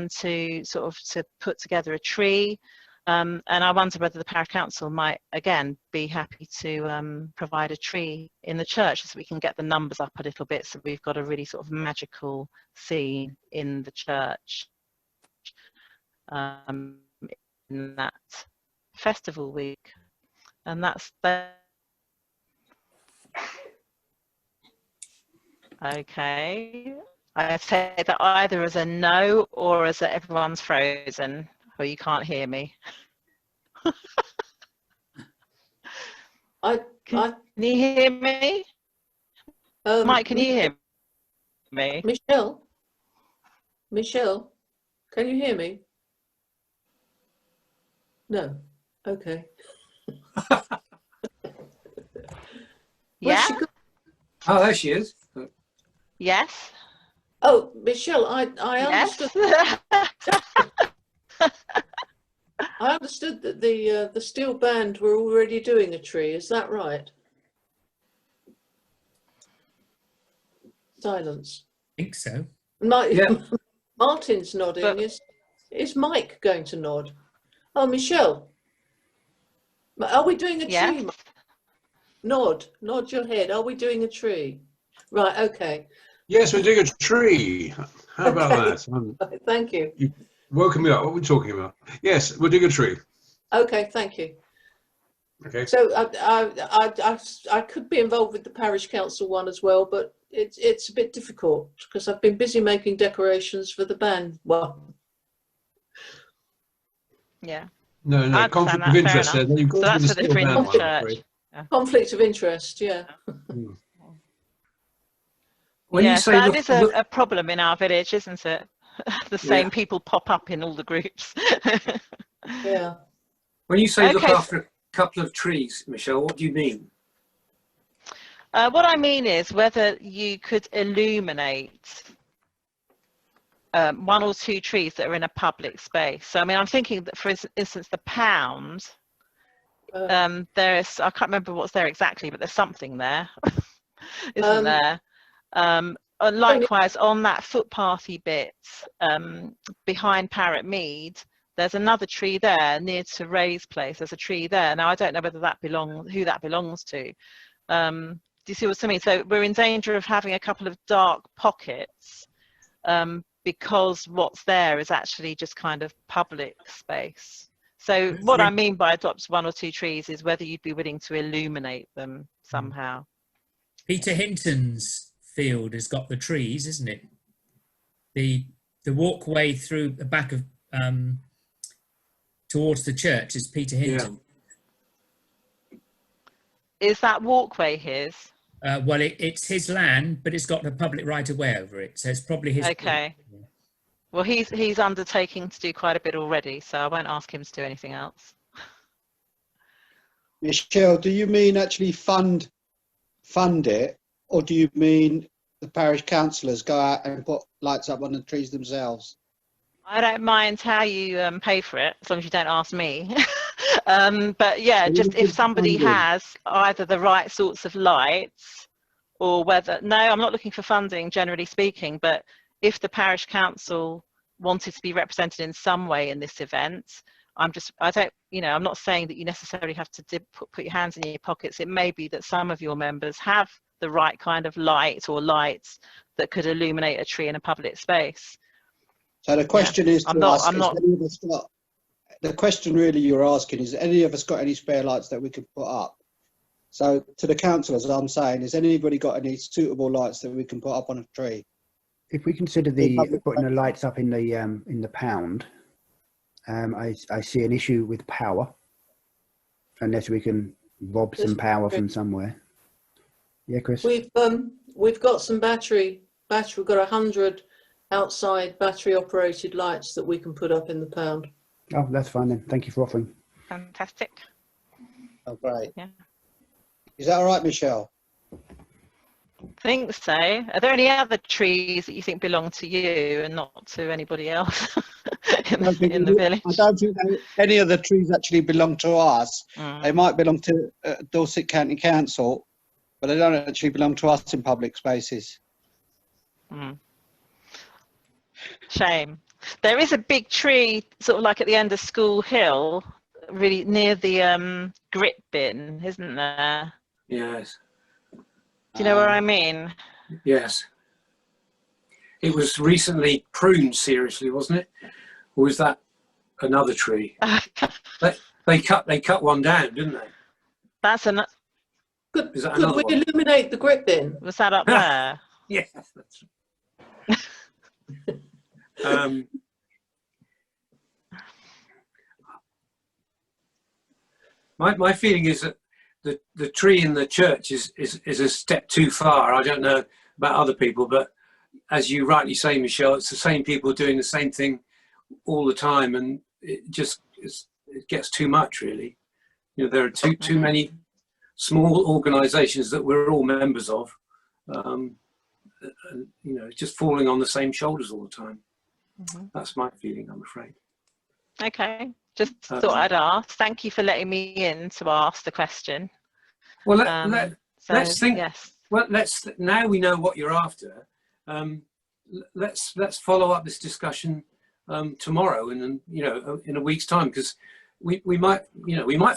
to put together a tree. And I wonder whether the parish council might again be happy to provide a tree in the church, so we can get the numbers up a little bit, so we've got a really sort of magical scene in the church in that festival week. And that's okay. I say that either as a no or as a everyone's frozen, or you can't hear me. Can you hear me? Mike, can you hear me? Michelle, can you hear me? No. Okay. Yeah. Oh, there she is. Yes. Oh, Michelle, I understood. Yes. I understood that the steel band were already doing a tree. Is that right? Silence. I think so. Martin's nodding. Is Mike going to nod? Oh, Michelle, are we doing a tree? Nod your head. Are we doing a tree? Right. Okay. Yes, we're doing a tree. How about that? Thank you. You woken me up. What are we talking about? Yes, we're doing a tree. Okay, thank you. Okay. So I could be involved with the parish council one as well, but it's a bit difficult because I've been busy making decorations for the band one. Yeah. No, conflict of interest there. You've got so that's for the Fringe Church. Yeah. Conflict of interest, yeah. When you say that is a problem in our village, isn't it? The same people pop up in all the groups. Yeah. When you say look after a couple of trees, Michelle, what do you mean? What I mean is whether you could illuminate 1 or 2 trees that are in a public space. So I mean, I'm thinking that, for instance, the Pound, there's, I can't remember what's there exactly, but there's something there, isn't there? And likewise, on that footpathy bit behind Parrot Mead, there's another tree there near to Ray's place. There's a tree there. Now I don't know whether that who that belongs to. Do you see what I mean? So we're in danger of having a couple of dark pockets because what's there is actually just kind of public space. So what I mean by adopt 1 or 2 trees is whether you'd be willing to illuminate them somehow. Peter Hinton's field has got the trees, isn't it? The walkway through the back of towards the church is Peter Hinton. Yeah. Is that walkway his? Well, it's his land, but it's got a public right of way over it, so it's probably his. Okay. Field. Well, he's undertaking to do quite a bit already, so I won't ask him to do anything else. Michelle, do you mean actually fund it, or do you mean the parish councillors go out and put lights up on the trees themselves? I don't mind how you pay for it, as long as you don't ask me. But yeah, just if somebody has either the right sorts of lights or whether, no, I'm not looking for funding, generally speaking, but if the parish council wanted to be represented in some way in this event, I'm not saying that you necessarily have to put your hands in your pockets. It may be that some of your members have the right kind of light or lights that could illuminate a tree in a public space. So the question is, the question really you're asking is, any of us got any spare lights that we could put up? So to the councillors, I'm saying, has anybody got any suitable lights that we can put up on a tree? If we consider putting the lights up in the pound, I see an issue with power, unless we can rob some power from somewhere. Yeah, Chris. We've got some battery. We've got 100 outside battery operated lights that we can put up in the pound. Oh, that's fine then. Thank you for offering. Fantastic. Oh, great. Yeah. Is that all right, Michelle? Think so. Are there any other trees that you think belong to you and not to anybody else in the village? I don't think any of the trees actually belong to us. They might belong to Dorset County Council, but they don't actually belong to us in public spaces. Shame. There is a big tree, sort of like at the end of School Hill, really near the grit bin, isn't there? Yes. Do you know where I mean? Yes. It was recently pruned seriously, wasn't it? Or was that another tree? they cut one down, didn't they? That's an. Could Is that we another one? illuminate the grit bin? Was that up there? Yes. That's my feeling is that the tree in the church is a step too far. I don't know about other people, but as you rightly say, Michelle, it's the same people doing the same thing all the time, and it gets too much, really. You know, there are too many small organisations that we're all members of, and, you know, just falling on the same shoulders all the time. That's my feeling, I'm afraid. Okay, just thought I'd ask. Thank you for letting me in to ask the question. Well, let's think. Yes. Well, now we know what you're after. Let's follow up this discussion tomorrow, and you know, in a week's time, because we might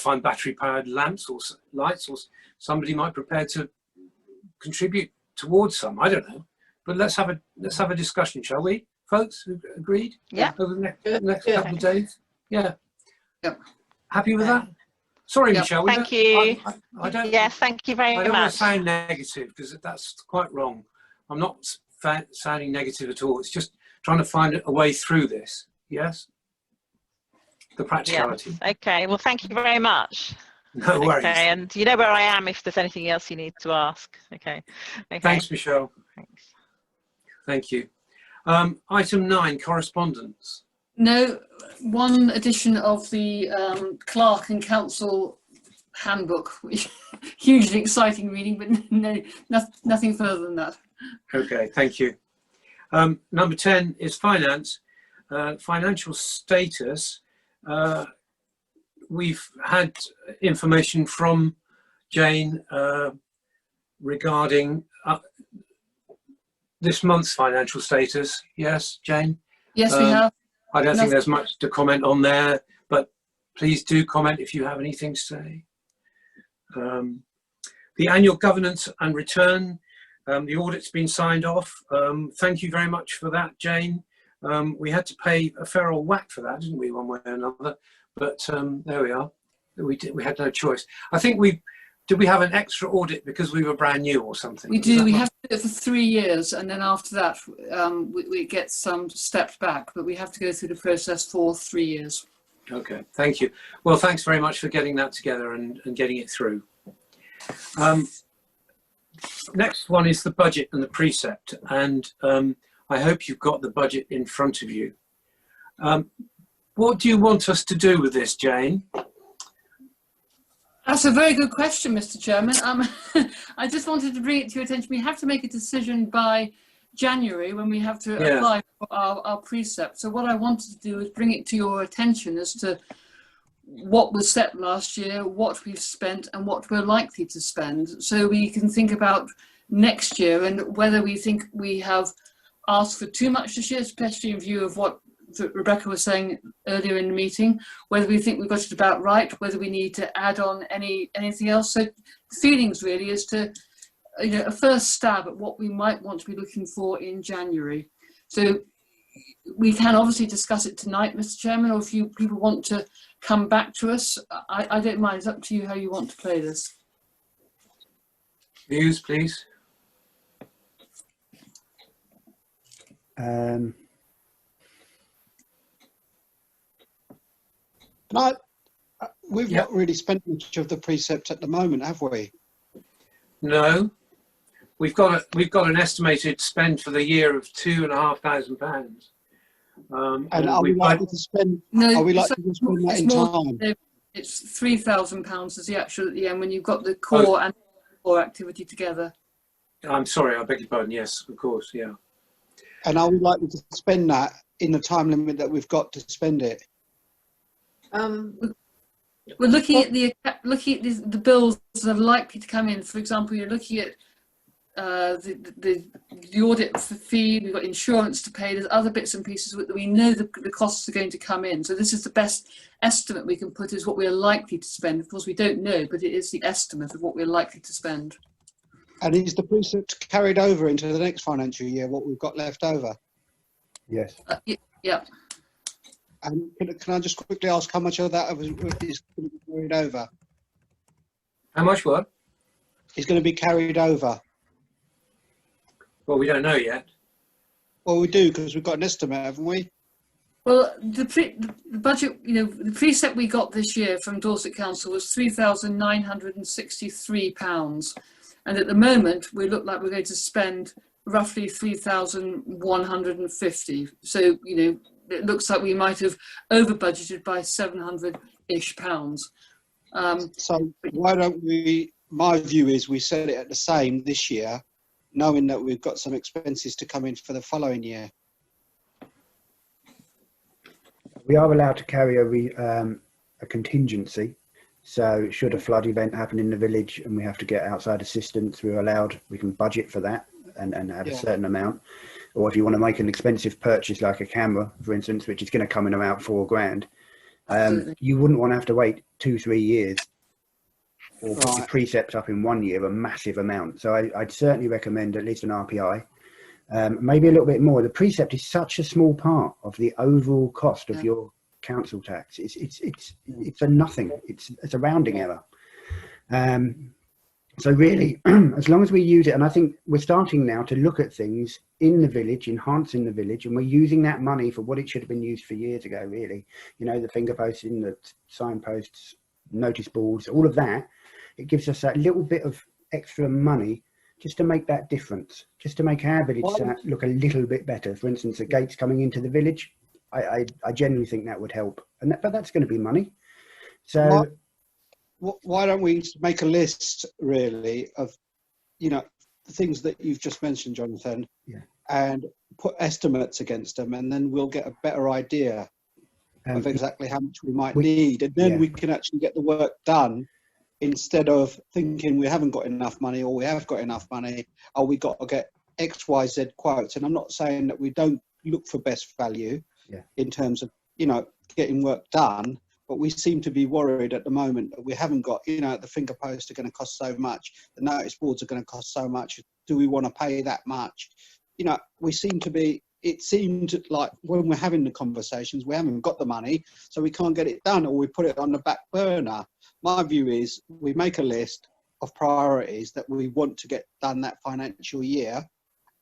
find battery powered lamps or lights, or somebody might prepare to contribute towards some. I don't know, but let's have a discussion, shall we, folks? Agreed? Yeah. Over the next couple of days. Yeah. Yep. Happy with that? Sorry, Michelle. Thank you. I don't. Yes, thank you very much. I don't want to sound negative, because that's quite wrong. I'm not sounding negative at all. It's just trying to find a way through this. Yes. The practicality. Yes. Okay. Well, thank you very much. No worries. Okay, and you know where I am if there's anything else you need to ask. Okay. Thanks, Michelle. Thanks. Thank you. Item 9, correspondence. No, one edition of the Clerk and Council handbook, which hugely exciting reading, but no, nothing further than that. Okay, thank you. Number 10 is finance. Financial status. We've had information from Jane regarding this month's financial status. Yes, Jane? Yes, we have. I don't think there's much to comment on there, but please do comment if you have anything to say. The annual governance and return, the audit's been signed off. Thank you very much for that, Jane. We had to pay a fair old whack for that, didn't we, one way or another? But there we are. We had no choice. I think did we have an extra audit because we were brand new or something? We do. We have to do it for 3 years, and then after that, we get some steps back. But we have to go through the process for 3 years. Okay, thank you. Well, thanks very much for getting that together and getting it through. Next one is the budget and the precept, and I hope you've got the budget in front of you. What do you want us to do with this, Jane? That's a very good question, Mr. Chairman. I just wanted to bring it to your attention. We have to make a decision by January when we have to apply for our precept. So what I wanted to do is bring it to your attention as to what was set last year, what we've spent, and what we're likely to spend, so we can think about next year and whether we think we have asked for too much this year, especially in view of what Rebecca was saying earlier in the meeting, whether we think we've got it about right, whether we need to add on anything else. So the feelings really is to, you know, a first stab at what we might want to be looking for in January. So we can obviously discuss it tonight, Mr. Chairman, or if you people want to come back to us, I don't mind. It's up to you how you want to play this. Views, please. We've not really spent much of the precept at the moment, have we? No, we've got an estimated spend for the year of £2,500. And are we likely to spend? No, are we likely to spend that it's in more. time? It's £3,000 is the actual at the end when you've got the core and core activity together. I'm sorry, I beg your pardon. Yes, of course, yeah. And are we likely to spend that in the time limit that we've got to spend it? We're looking at the bills that are likely to come in. For example, you're looking at the audit fee. We've got insurance to pay. There's other bits and pieces that we know the costs are going to come in. So this is the best estimate we can put is what we are likely to spend. Of course, we don't know, but it is the estimate of what we're likely to spend. And is the precept carried over into the next financial year? What we've got left over? Yes. Yeah. And can I just quickly ask how much of that is going to be carried over? How much what? Is going to be carried over? Well, we don't know yet. Well, we do because we've got an estimate, haven't we? Well, the budget, the precept we got this year from Dorset Council was £3,963. And at the moment, we look like we're going to spend roughly 3,150. So, it looks like we might have over budgeted by £700-ish. So why don't we, my view is we set it at the same this year, knowing that we've got some expenses to come in for the following year. We are allowed to carry a contingency. So should a flood event happen in the village and we have to get outside assistance, we can budget for that and add a certain amount. Or if you want to make an expensive purchase like a camera, for instance, which is going to come in about £4,000, you wouldn't want to have to wait 2-3 years or put your precept up in 1 year, a massive amount. So I'd certainly recommend at least an RPI, maybe a little bit more. The precept is such a small part of the overall cost of your council tax. It's a nothing. It's a rounding error. So really, as long as we use it, and I think we're starting now to look at things in the village, enhancing the village, and we're using that money for what it should have been used for years ago, really. The finger posting, the signposts, notice boards, all of that. It gives us that little bit of extra money just to make that difference, just to make our village look a little bit better. For instance, the gates coming into the village, I genuinely think that would help. But that's going to be money. So why don't we make a list really of, the things that you've just mentioned, Jonathan, and put estimates against them, and then we'll get a better idea of exactly how much we might need, and then we can actually get the work done instead of thinking we haven't got enough money or we have got enough money, or we got to get X, Y, Z quotes. And I'm not saying that we don't look for best value in terms of, getting work done, but we seem to be worried at the moment that we haven't got, the finger posts are going to cost so much, the notice boards are going to cost so much. Do we want to pay that much? We seem to be, it seemed like when we're having the conversations, we haven't got the money, so we can't get it done, or we put it on the back burner. My view is we make a list of priorities that we want to get done that financial year,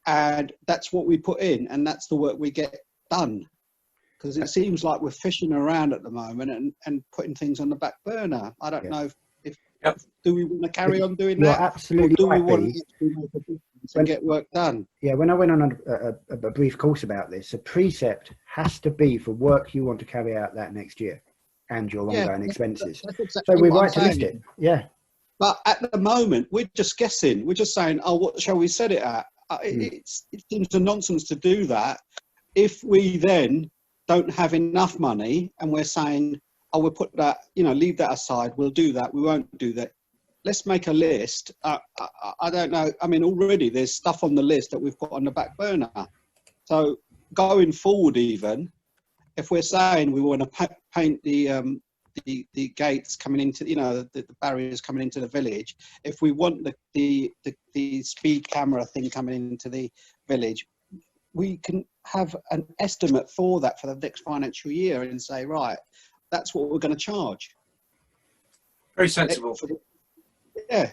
and that's what we put in, and that's the work we get done. Because it seems like we're fishing around at the moment and putting things on the back burner. I don't know if do we want to carry on doing that? Absolutely. Or do we want to make a difference and get work done? Yeah, when I went on a brief course about this, a precept has to be for work you want to carry out that next year and your ongoing expenses. That's exactly so we're what right to I'm list saying. it. Yeah. But at the moment, we're just guessing. We're just saying, oh, what shall we set it at? It seems a nonsense to do that if we then don't have enough money and we're saying, oh, we'll put that, leave that aside, we'll do that, we won't do that. Let's make a list. I don't know, I mean, already there's stuff on the list that we've put on the back burner. So going forward even, if we're saying we want to paint the gates coming into, the barriers coming into the village, if we want the speed camera thing coming into the village, we can have an estimate for that for the next financial year and say, right, that's what we're going to charge. Very sensible. Yeah.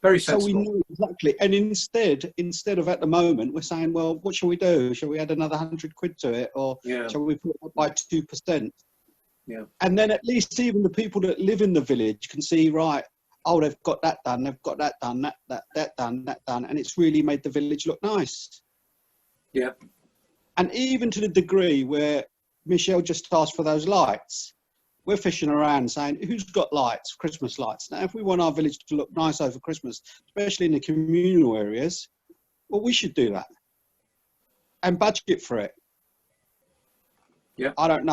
Very So we sensible. know exactly. And instead of at the moment, we're saying, well, what shall we do? Shall we add another 100 quid to it, or Yeah. shall we put it up by 2%? Yeah. And then at least even the people that live in the village can see, right, oh, they've got that done, they've got that done, that done, and it's really made the village look nice. Yeah. And even to the degree where Michelle just asked for those lights, we're fishing around saying, who's got lights, Christmas lights? Now, if we want our village to look nice over Christmas, especially in the communal areas, well, we should do that and budget for it. Yeah. I don't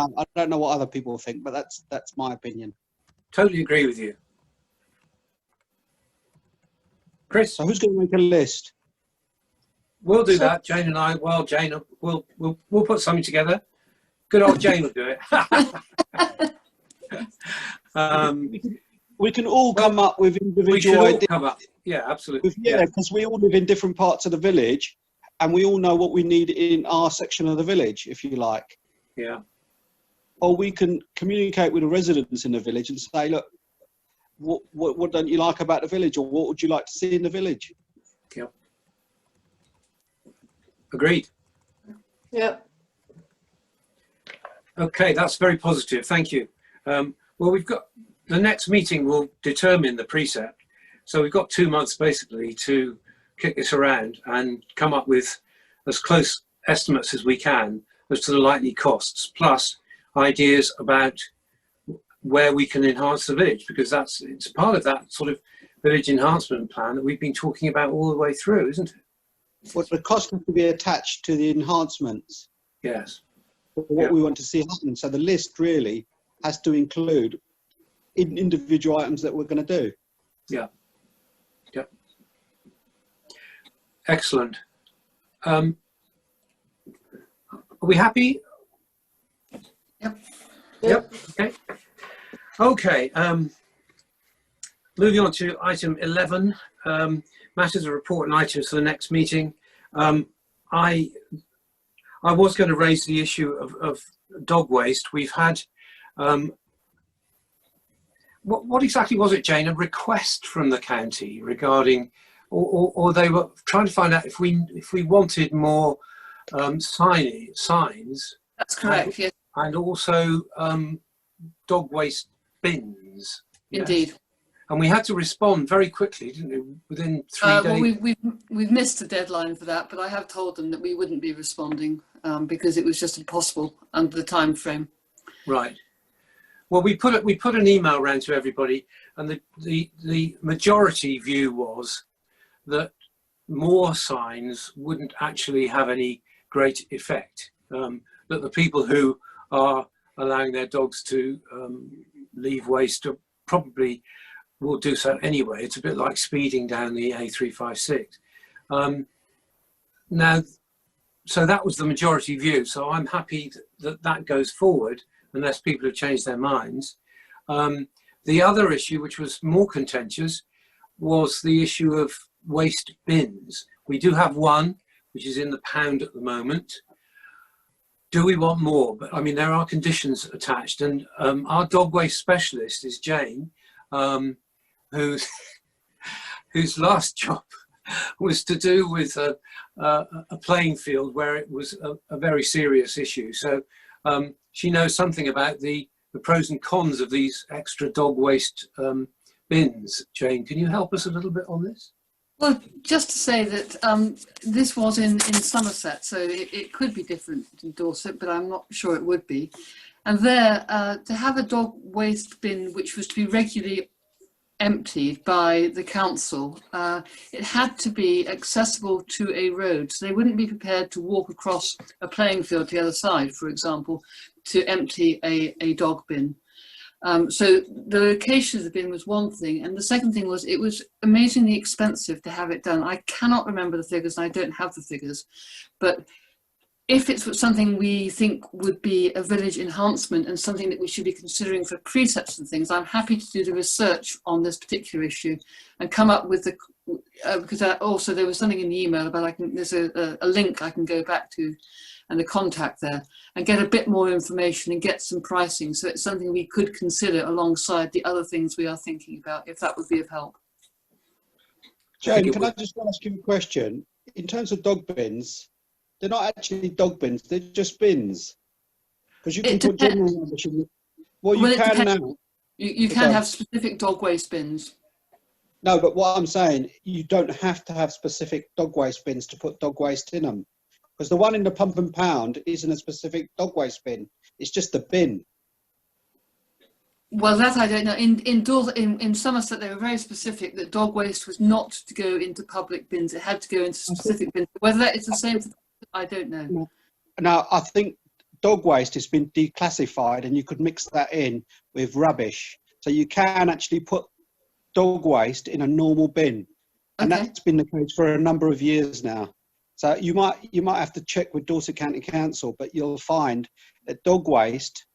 know what other people think, but that's my opinion. Totally agree with you. Chris? So who's going to make a list? We'll do that, Jane and I. Well, Jane, we'll put something together. Good old Jane will do it. We can all come up with individual we should all ideas. come up. Yeah, absolutely. Yeah, because we all live in different parts of the village, and we all know what we need in our section of the village, if you like. Yeah. Or we can communicate with the residents in the village and say, look, what don't you like about the village, or what would you like to see in the village? Yep. Agreed. Yep. Okay, that's very positive. Thank you. Well, we've got the next meeting will determine the precept. So we've got 2 months basically to kick this around and come up with as close estimates as we can as to the likely costs, plus ideas about where we can enhance the village, because it's part of that sort of village enhancement plan that we've been talking about all the way through, isn't it? But the cost has to be attached to the enhancements. Yes. What we want to see happen. So the list really has to include individual items that we're going to do. Yeah. Yep. Excellent. Are we happy? Yep. Yep. Okay. Okay. Moving on to item 11, matters of report and items for the next meeting. I was going to raise the issue of dog waste. We've had, what exactly was it, Jane? A request from the county regarding, or they were trying to find out if we wanted more signs. That's correct, yes. And also dog waste bins. Indeed. Yes. And we had to respond very quickly, didn't we? Within 3 days. Well, we've missed the deadline for that, but I have told them that we wouldn't be responding because it was just impossible under the time frame. Right. Well, we put an email around to everybody, and the majority view was that more signs wouldn't actually have any great effect. That the people who are allowing their dogs to leave waste probably will do so anyway. It's a bit like speeding down the A356. Now, so that was the majority view. So I'm happy that goes forward unless people have changed their minds. The other issue, which was more contentious, was the issue of waste bins. We do have one, which is in the pound at the moment. Do we want more? But I mean, there are conditions attached, and our dog waste specialist is Jane, whose last job was to do with a playing field where it was a very serious issue. So she knows something about the pros and cons of these extra dog waste bins. Jane, can you help us a little bit on this? Well, just to say that this was in Somerset, so it could be different in Dorset, but I'm not sure it would be. And there, to have a dog waste bin which was to be regularly emptied by the council, it had to be accessible to a road. So they wouldn't be prepared to walk across a playing field to the other side, for example, to empty a dog bin. So the location of the bin was one thing, and the second thing was it was amazingly expensive to have it done. I cannot remember the figures, and I don't have the figures, but if it's something we think would be a village enhancement and something that we should be considering for precepts and things, I'm happy to do the research on this particular issue and come up with the, because also there was something in the email about there's a link I can go back to and a contact there and get a bit more information and get some pricing. So it's something we could consider alongside the other things we are thinking about, if that would be of help. Jane, can I just ask you a question? In terms of dog bins, they're not actually dog bins, they're just bins. Because you can put general rubbish in. Well, you can now. You can have specific dog waste bins. No, but what I'm saying, you don't have to have specific dog waste bins to put dog waste in them. Because the one in the pump and pound isn't a specific dog waste bin. It's just a bin. Well, that I don't know. In Somerset, they were very specific that dog waste was not to go into public bins. It had to go into specific bins. Whether that is the same, I don't know. Now, I think dog waste has been declassified and you could mix that in with rubbish. So you can actually put dog waste in a normal bin. And that's been the case for a number of years now. So you might have to check with Dorset County Council, but you'll find that dog waste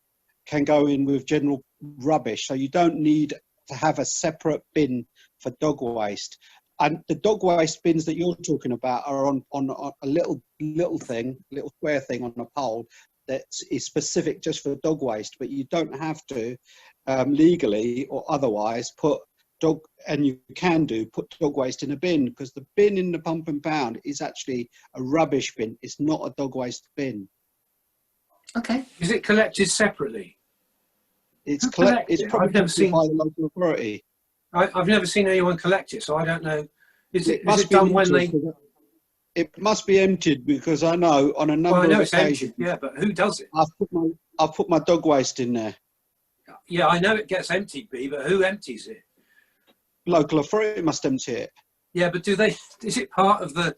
can go in with general rubbish. So you don't need to have a separate bin for dog waste. And the dog waste bins that you're talking about are on a little square thing on a pole that is specific just for dog waste, but you don't have to legally or otherwise put dog waste in a bin, because the bin in the pump and pound is actually a rubbish bin. It's not a dog waste bin. Okay. Is it collected separately? It's probably I've never seen by the local authority. I've never seen anyone collect it, so I don't know. Is it done when they? It must be emptied, because I know on a number of occasions. Emptied, yeah, but who does it? I've put my dog waste in there. Yeah, I know it gets emptied, B, but who empties it? Local authority must empty it. Yeah, but do they? Is it part of the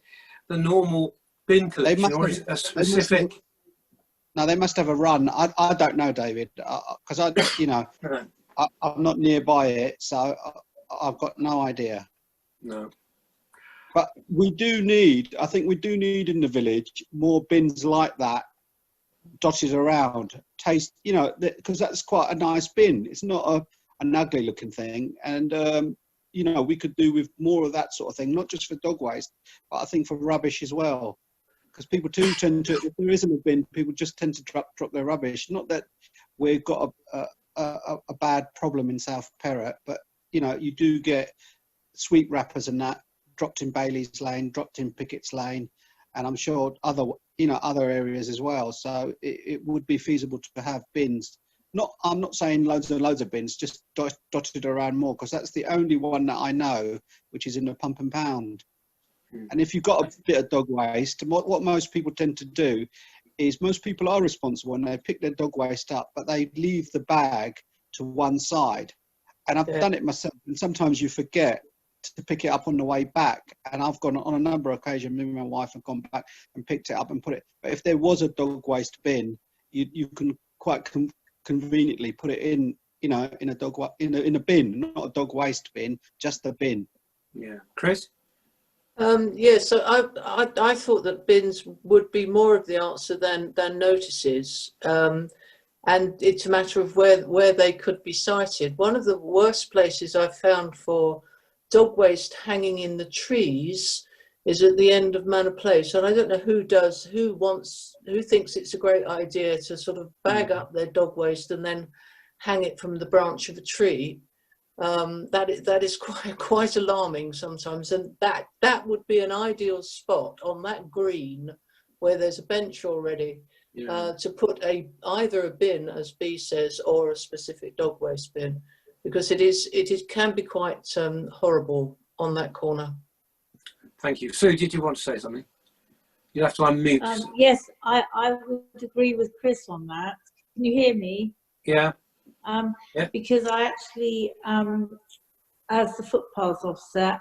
normal bin collection, or is it a specific? No, they must have a run. I don't know, David, because I'm not nearby it, so I've got no idea. No. But I think we do need in the village more bins like that dotted around. Because that's quite a nice bin. It's not an ugly looking thing. And, we could do with more of that sort of thing, not just for dog waste, but I think for rubbish as well. Because people do tend to, if there isn't a bin, people just tend to drop their rubbish. Not that we've got a bad problem in South Perrott, but, you do get sweet wrappers and that dropped in Bailey's Lane, dropped in Pickett's Lane, and I'm sure other areas as well. So it would be feasible to have bins. I'm not saying loads and loads of bins, just dotted around more, because that's the only one that I know which is in the pump and pound. And if you've got a bit of dog waste, what most people tend to do is most people are responsible and they pick their dog waste up, but they leave the bag to one side. And I've done it myself, and sometimes you forget to pick it up on the way back. And I've gone on a number of occasions, me and my wife have gone back and picked it up and put it. But if there was a dog waste bin, you can quite conveniently put it in, in a bin, not a dog waste bin, just a bin. Yeah, Chris. So I thought that bins would be more of the answer than notices, and it's a matter of where they could be sited. One of the worst places I've found for dog waste hanging in the trees is at the end of Manor Place, and I don't know who thinks it's a great idea to sort of bag up their dog waste and then hang it from the branch of a tree. That is quite alarming sometimes, and that would be an ideal spot on that green where there's a bench already to put either a bin, as B says, or a specific dog waste bin, because it can be quite horrible on that corner. Thank you. Sue, did you want to say something? You have to unmute. Yes, I would agree with Chris on that. Can you hear me? Yeah. Because I actually, as the footpaths officer,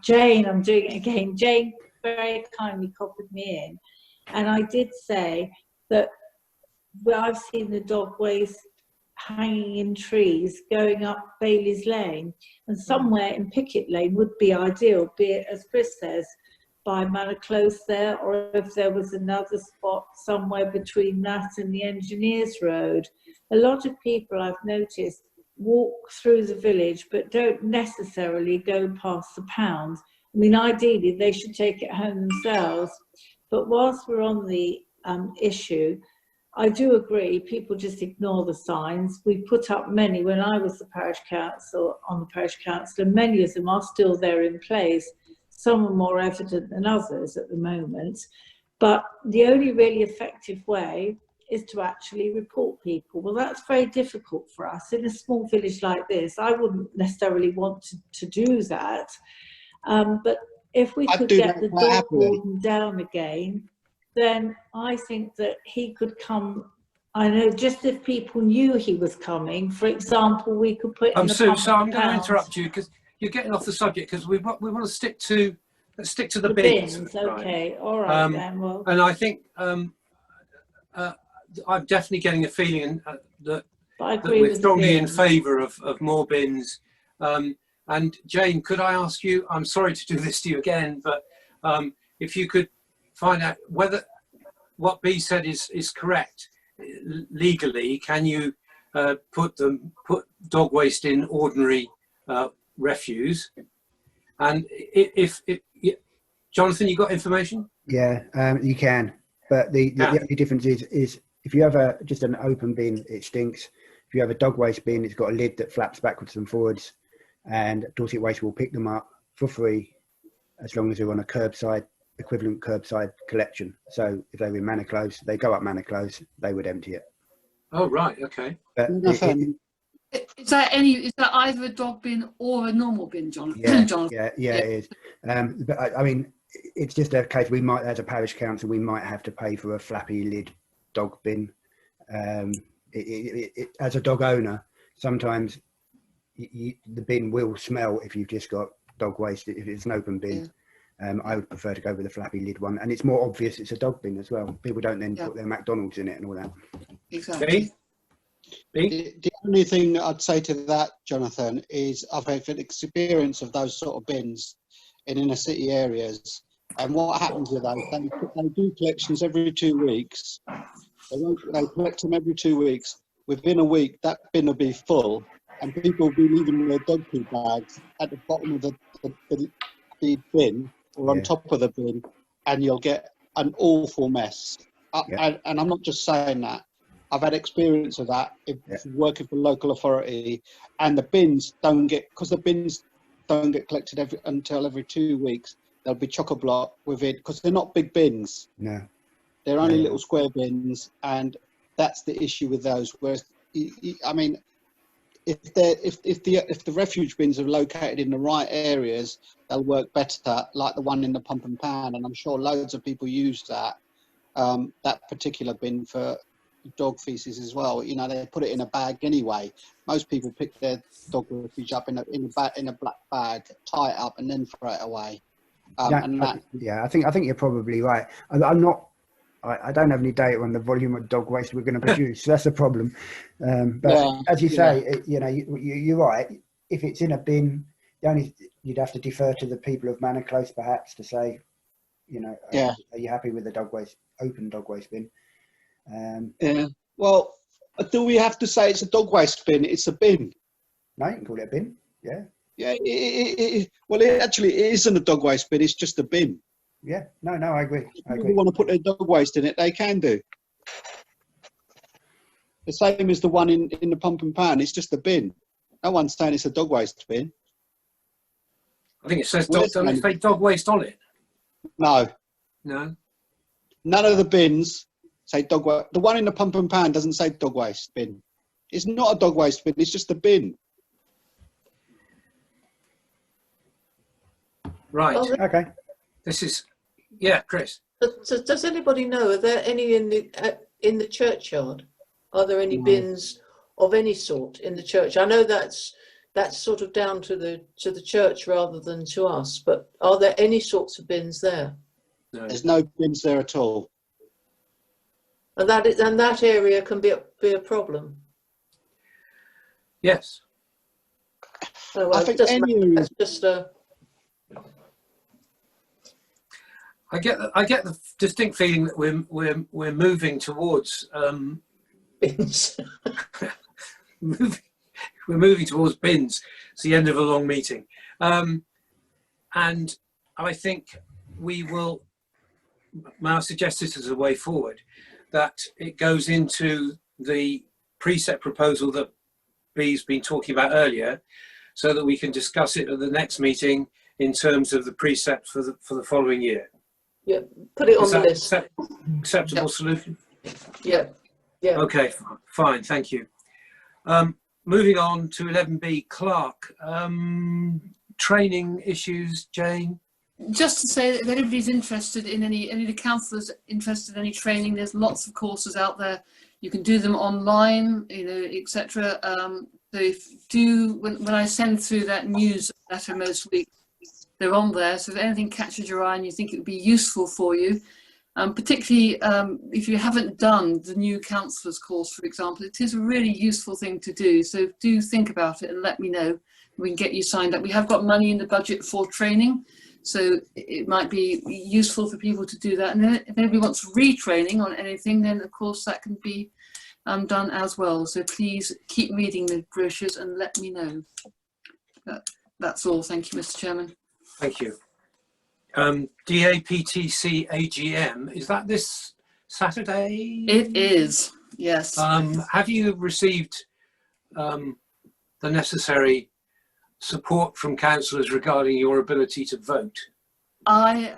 Jane, I'm doing it again, Jane very kindly copied me in, and I did say that where I've seen the dog waste hanging in trees going up Bailey's Lane, and somewhere in Pickett Lane would be ideal, be it, as Chris says, by Manor Close there, or if there was another spot somewhere between that and the Engineers Road. A lot of people I've noticed walk through the village but don't necessarily go past the pound. I mean, ideally they should take it home themselves. But whilst we're on the issue, I do agree, people just ignore the signs. We put up many, when I was the parish council, on the parish council, and many of them are still there in place. Some are more evident than others at the moment. But the only really effective way is to actually report people. Well, that's very difficult for us. In a small village like this, I wouldn't necessarily want to do that. But if we could get the dog warden down again, then I think that he could come. I know, just if people knew he was coming, for example, we could put in Sue, so I'm going to interrupt you because you're getting off the subject, because we want to stick to the bins. Okay, right. All right then. Well, and I think I'm definitely getting a feeling that we're strongly in favour of more bins. And Jane, could I ask you? I'm sorry to do this to you again, but if you could find out whether what B said is correct legally. Can you put dog waste in ordinary refuse? And if Jonathan, you got information? Yeah, you can, but the only difference is if you have just an open bin, it stinks. If you have a dog waste bin, it's got a lid that flaps backwards and forwards, and Dorset Waste will pick them up for free as long as they're on a equivalent curbside collection. So if they were in manor close, they go up manor close, they would empty it. Oh right, okay. But is that either a dog bin or a normal bin, Jonathan? Yeah, it is. But I mean, it's just a case we might, as a parish council, we might have to pay for a flappy lid dog bin. As a dog owner, sometimes the bin will smell if you've just got dog waste. If it's an open bin. Yeah. I would prefer to go with the flappy lid one, and it's more obvious it's a dog bin as well. People don't then put their McDonald's in it and all that. Exactly. The only thing I'd say to that, Jonathan, is I've had an experience of those sort of bins in inner city areas, and what happens with those, they do collections every 2 weeks. They collect them every 2 weeks. Within a week, that bin will be full, and people will be leaving their dog poo bags at the bottom of the bin, or on top of the bin, and you'll get an awful mess. And I'm not just saying that. I've had experience of that working for local authority, and the bins don't get collected until every 2 weeks. There'll be chock-a-block with it, because they're not big bins. No. They're only little square bins, and that's the issue with those. Whereas, I mean, if the refuge bins are located in the right areas, they'll work better, like the one in the Pump and Pan, and I'm sure loads of people use that particular bin for dog feces as well. You know, they put it in a bag anyway. Most people pick their dog refuge up in a black bag, tie it up, and then throw it away. I think you're probably right. I don't have any data on the volume of dog waste we're going to produce. So that's a problem. But as you say, you're right. If it's in a bin, you'd have to defer to the people of Manor Close, perhaps, to say, are you happy with the open dog waste bin? Well, do we have to say it's a dog waste bin? It's a bin. No, you can call it a bin. Yeah. Yeah. It actually isn't a dog waste bin. It's just a bin. Yeah. No, I agree. If people want to put their dog waste in it, they can do. The same as the one in the Pump and Pan. It's just a bin. No one's saying it's a dog waste bin. I think it says dog waste on it. No. No. None of the bins say dog waste. The one in the Pump and Pan doesn't say dog waste bin. It's not a dog waste bin. It's just a bin. Right. Okay. This is, Chris. Does anybody know? Are there any in the churchyard? Are there any bins of any sort in the church? I know that's sort of down to the church rather than to us. But are there any sorts of bins there? No. There's no bins there at all. And that area can be a problem. Yes. So I think that's just a. I get the distinct feeling that we're moving towards bins. We're moving towards bins. It's the end of a long meeting, and I think we will. May I suggest this as a way forward? that it goes into the precept proposal that Bee's been talking about earlier, so that we can discuss it at the next meeting in terms of the precept for the following year. Yeah, put it on Is the that list. acceptable solution? Yeah, yeah. Okay, fine, thank you. Moving on to 11B, Clark. Training issues, Jane? Just to say that if anybody's interested in any of the councillors interested in any training, there's lots of courses out there. You can do them online, you know, etc. So when I send through that newsletter most weeks, they're on there. So if anything catches your eye and you think it would be useful for you, particularly if you haven't done the new councillors course, for example, it is a really useful thing to do. So do think about it and let me know. We can get you signed up. We have got money in the budget for training, so it might be useful for people to do that. And then if anybody wants retraining on anything, then of course that can be done as well. So please keep reading the brochures and let me know. That's all. Thank you, Mr. Chairman. Thank you. DAPTC AGM, is that this Saturday? It is, yes. Have you received the necessary support from councillors regarding your ability to vote? I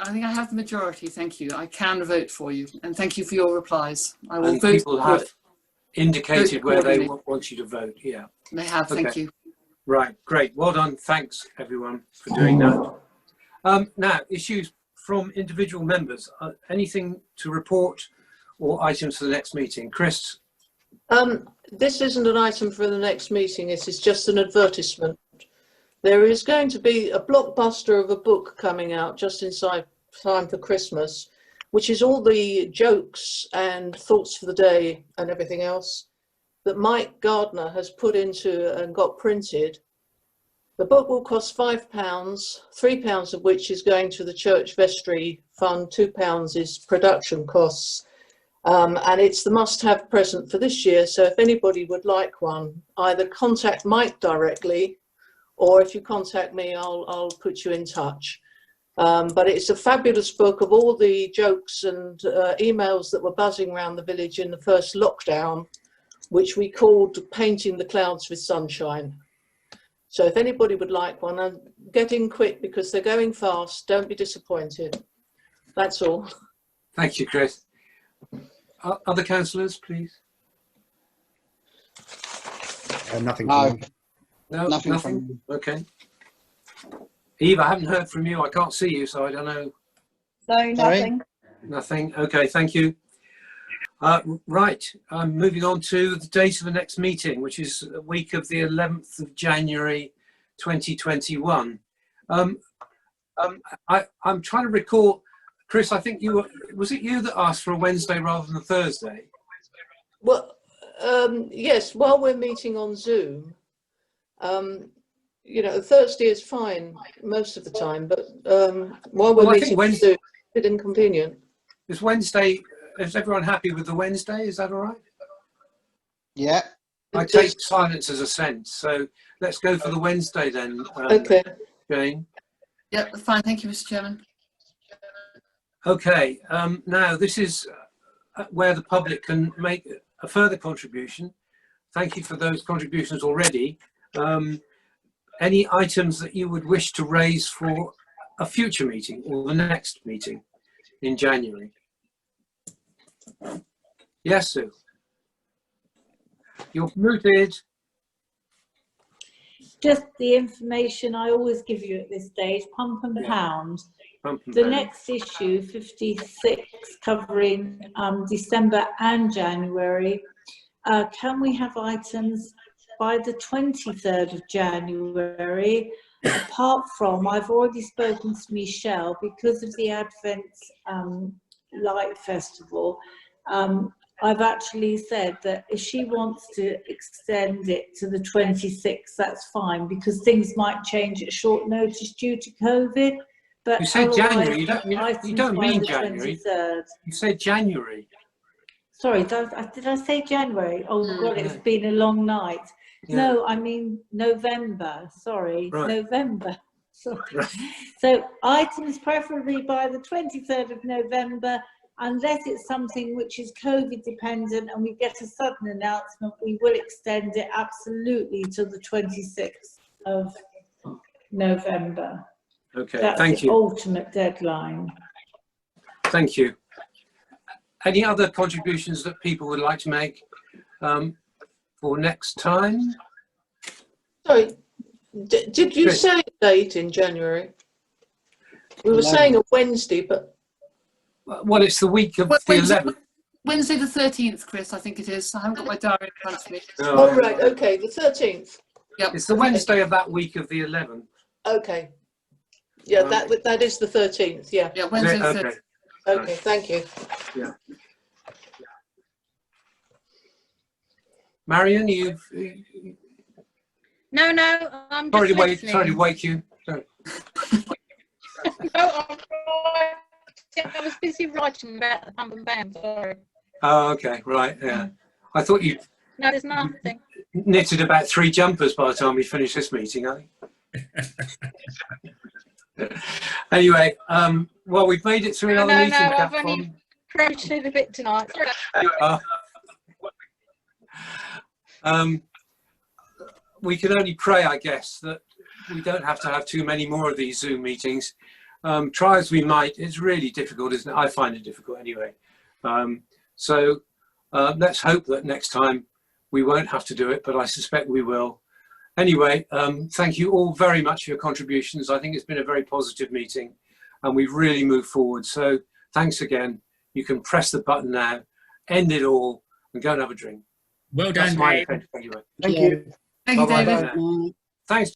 think I have the majority, thank you. I can vote for you, and thank you for your replies. I will vote. People have indicated where they want you to vote, yeah. They have, thank you. Right, great, well done, thanks everyone for doing that. Now, issues from individual members. Anything to report or items for the next meeting? Chris? This isn't an item for the next meeting, this is just an advertisement. There is going to be a blockbuster of a book coming out just inside time for Christmas, which is all the jokes and thoughts for the day and everything else that Mike Gardner has put into and got printed. The book will cost £5, £3 of which is going to the church vestry fund, £2 is production costs. And it's the must-have present for this year. So if anybody would like one, either contact Mike directly, or if you contact me, I'll put you in touch. But it's a fabulous book of all the jokes and emails that were buzzing around the village in the first lockdown, which we called Painting the Clouds with Sunshine. So if anybody would like one, get in quick because they're going fast. Don't be disappointed. That's all. Thank you, Chris. Other councillors, please. Nothing. No. No, Nothing nothing. from- Okay. Eve, I haven't heard from you. I can't see you, so I don't know. No, nothing. Nothing. Okay, thank you. Right, I'm moving on to the date of the next meeting, which is the week of the 11th of January 2021. I'm trying to recall, Chris, I think was it you that asked for a Wednesday rather than a Thursday? Well, yes, while we're meeting on Zoom, you know, Thursday is fine most of the time, but while we're meeting on Zoom, it's a bit inconvenient. Is Wednesday, is everyone happy with the Wednesday? Is that all right? Yeah. I take silence as assent, so let's go for the Wednesday then. Okay. Jane? Yep, fine. Thank you, Mr. Chairman. Okay, now this is where the public can make a further contribution. Thank you for those contributions already. Any items that you would wish to raise for a future meeting or the next meeting in January? Yes, Sue. You're muted. Just the information I always give you at this stage, pump and pound. The next issue, 56, covering December and January, can we have items by the 23rd of January? Apart from, I've already spoken to Michelle, because of the Advent Light Festival, I've actually said that if she wants to extend it to the 26th, that's fine, because things might change at short notice due to COVID. But you said January, you don't mean January. 23rd. You said January. Sorry, did I say January? Oh God, it's been a long night. Yeah. No, I mean November, sorry, right. November. Sorry. Right. So items preferably by the 23rd of November, unless it's something which is COVID dependent and we get a sudden announcement, we will extend it absolutely to the 26th of November. Okay, That's thank the you. ultimate deadline. Thank you. Any other contributions that people would like to make for next time? Sorry, did you Chris? say a date in January? We were saying a Wednesday, but Well, it's the week of the 11th. Wednesday the 13th, Chris, I think it is. I haven't got my diary in front of me. oh right, okay, the 13th. Yep. It's the Wednesday of that week of the 11th. Okay. Yeah, that is the 13th. Yeah. Yeah, Wednesday the 13th. Okay. Okay, thank you. Yeah. Marion, No, I'm just sorry to wake. listening. Sorry to wake you. Sorry. No, I was busy writing about the pump and bam. Sorry. Oh, okay, right. Yeah, I thought you No, there's nothing. knitted about 3 jumpers by the time we finish this meeting, I think. Anyway, well, we've made it through another meeting. I've only crocheted a bit tonight. We can only pray, I guess, that we don't have to have too many more of these Zoom meetings. Try as we might, it's really difficult, isn't it? I find it difficult anyway. So let's hope that next time we won't have to do it, but I suspect we will. Anyway, thank you all very much for your contributions. I think it's been a very positive meeting and we've really moved forward. So thanks again. You can press the button now, end it all, and go and have a drink. Well done, That's my Dave. attention anyway. Thank you. Thank you, Bye-bye David. now. Thanks.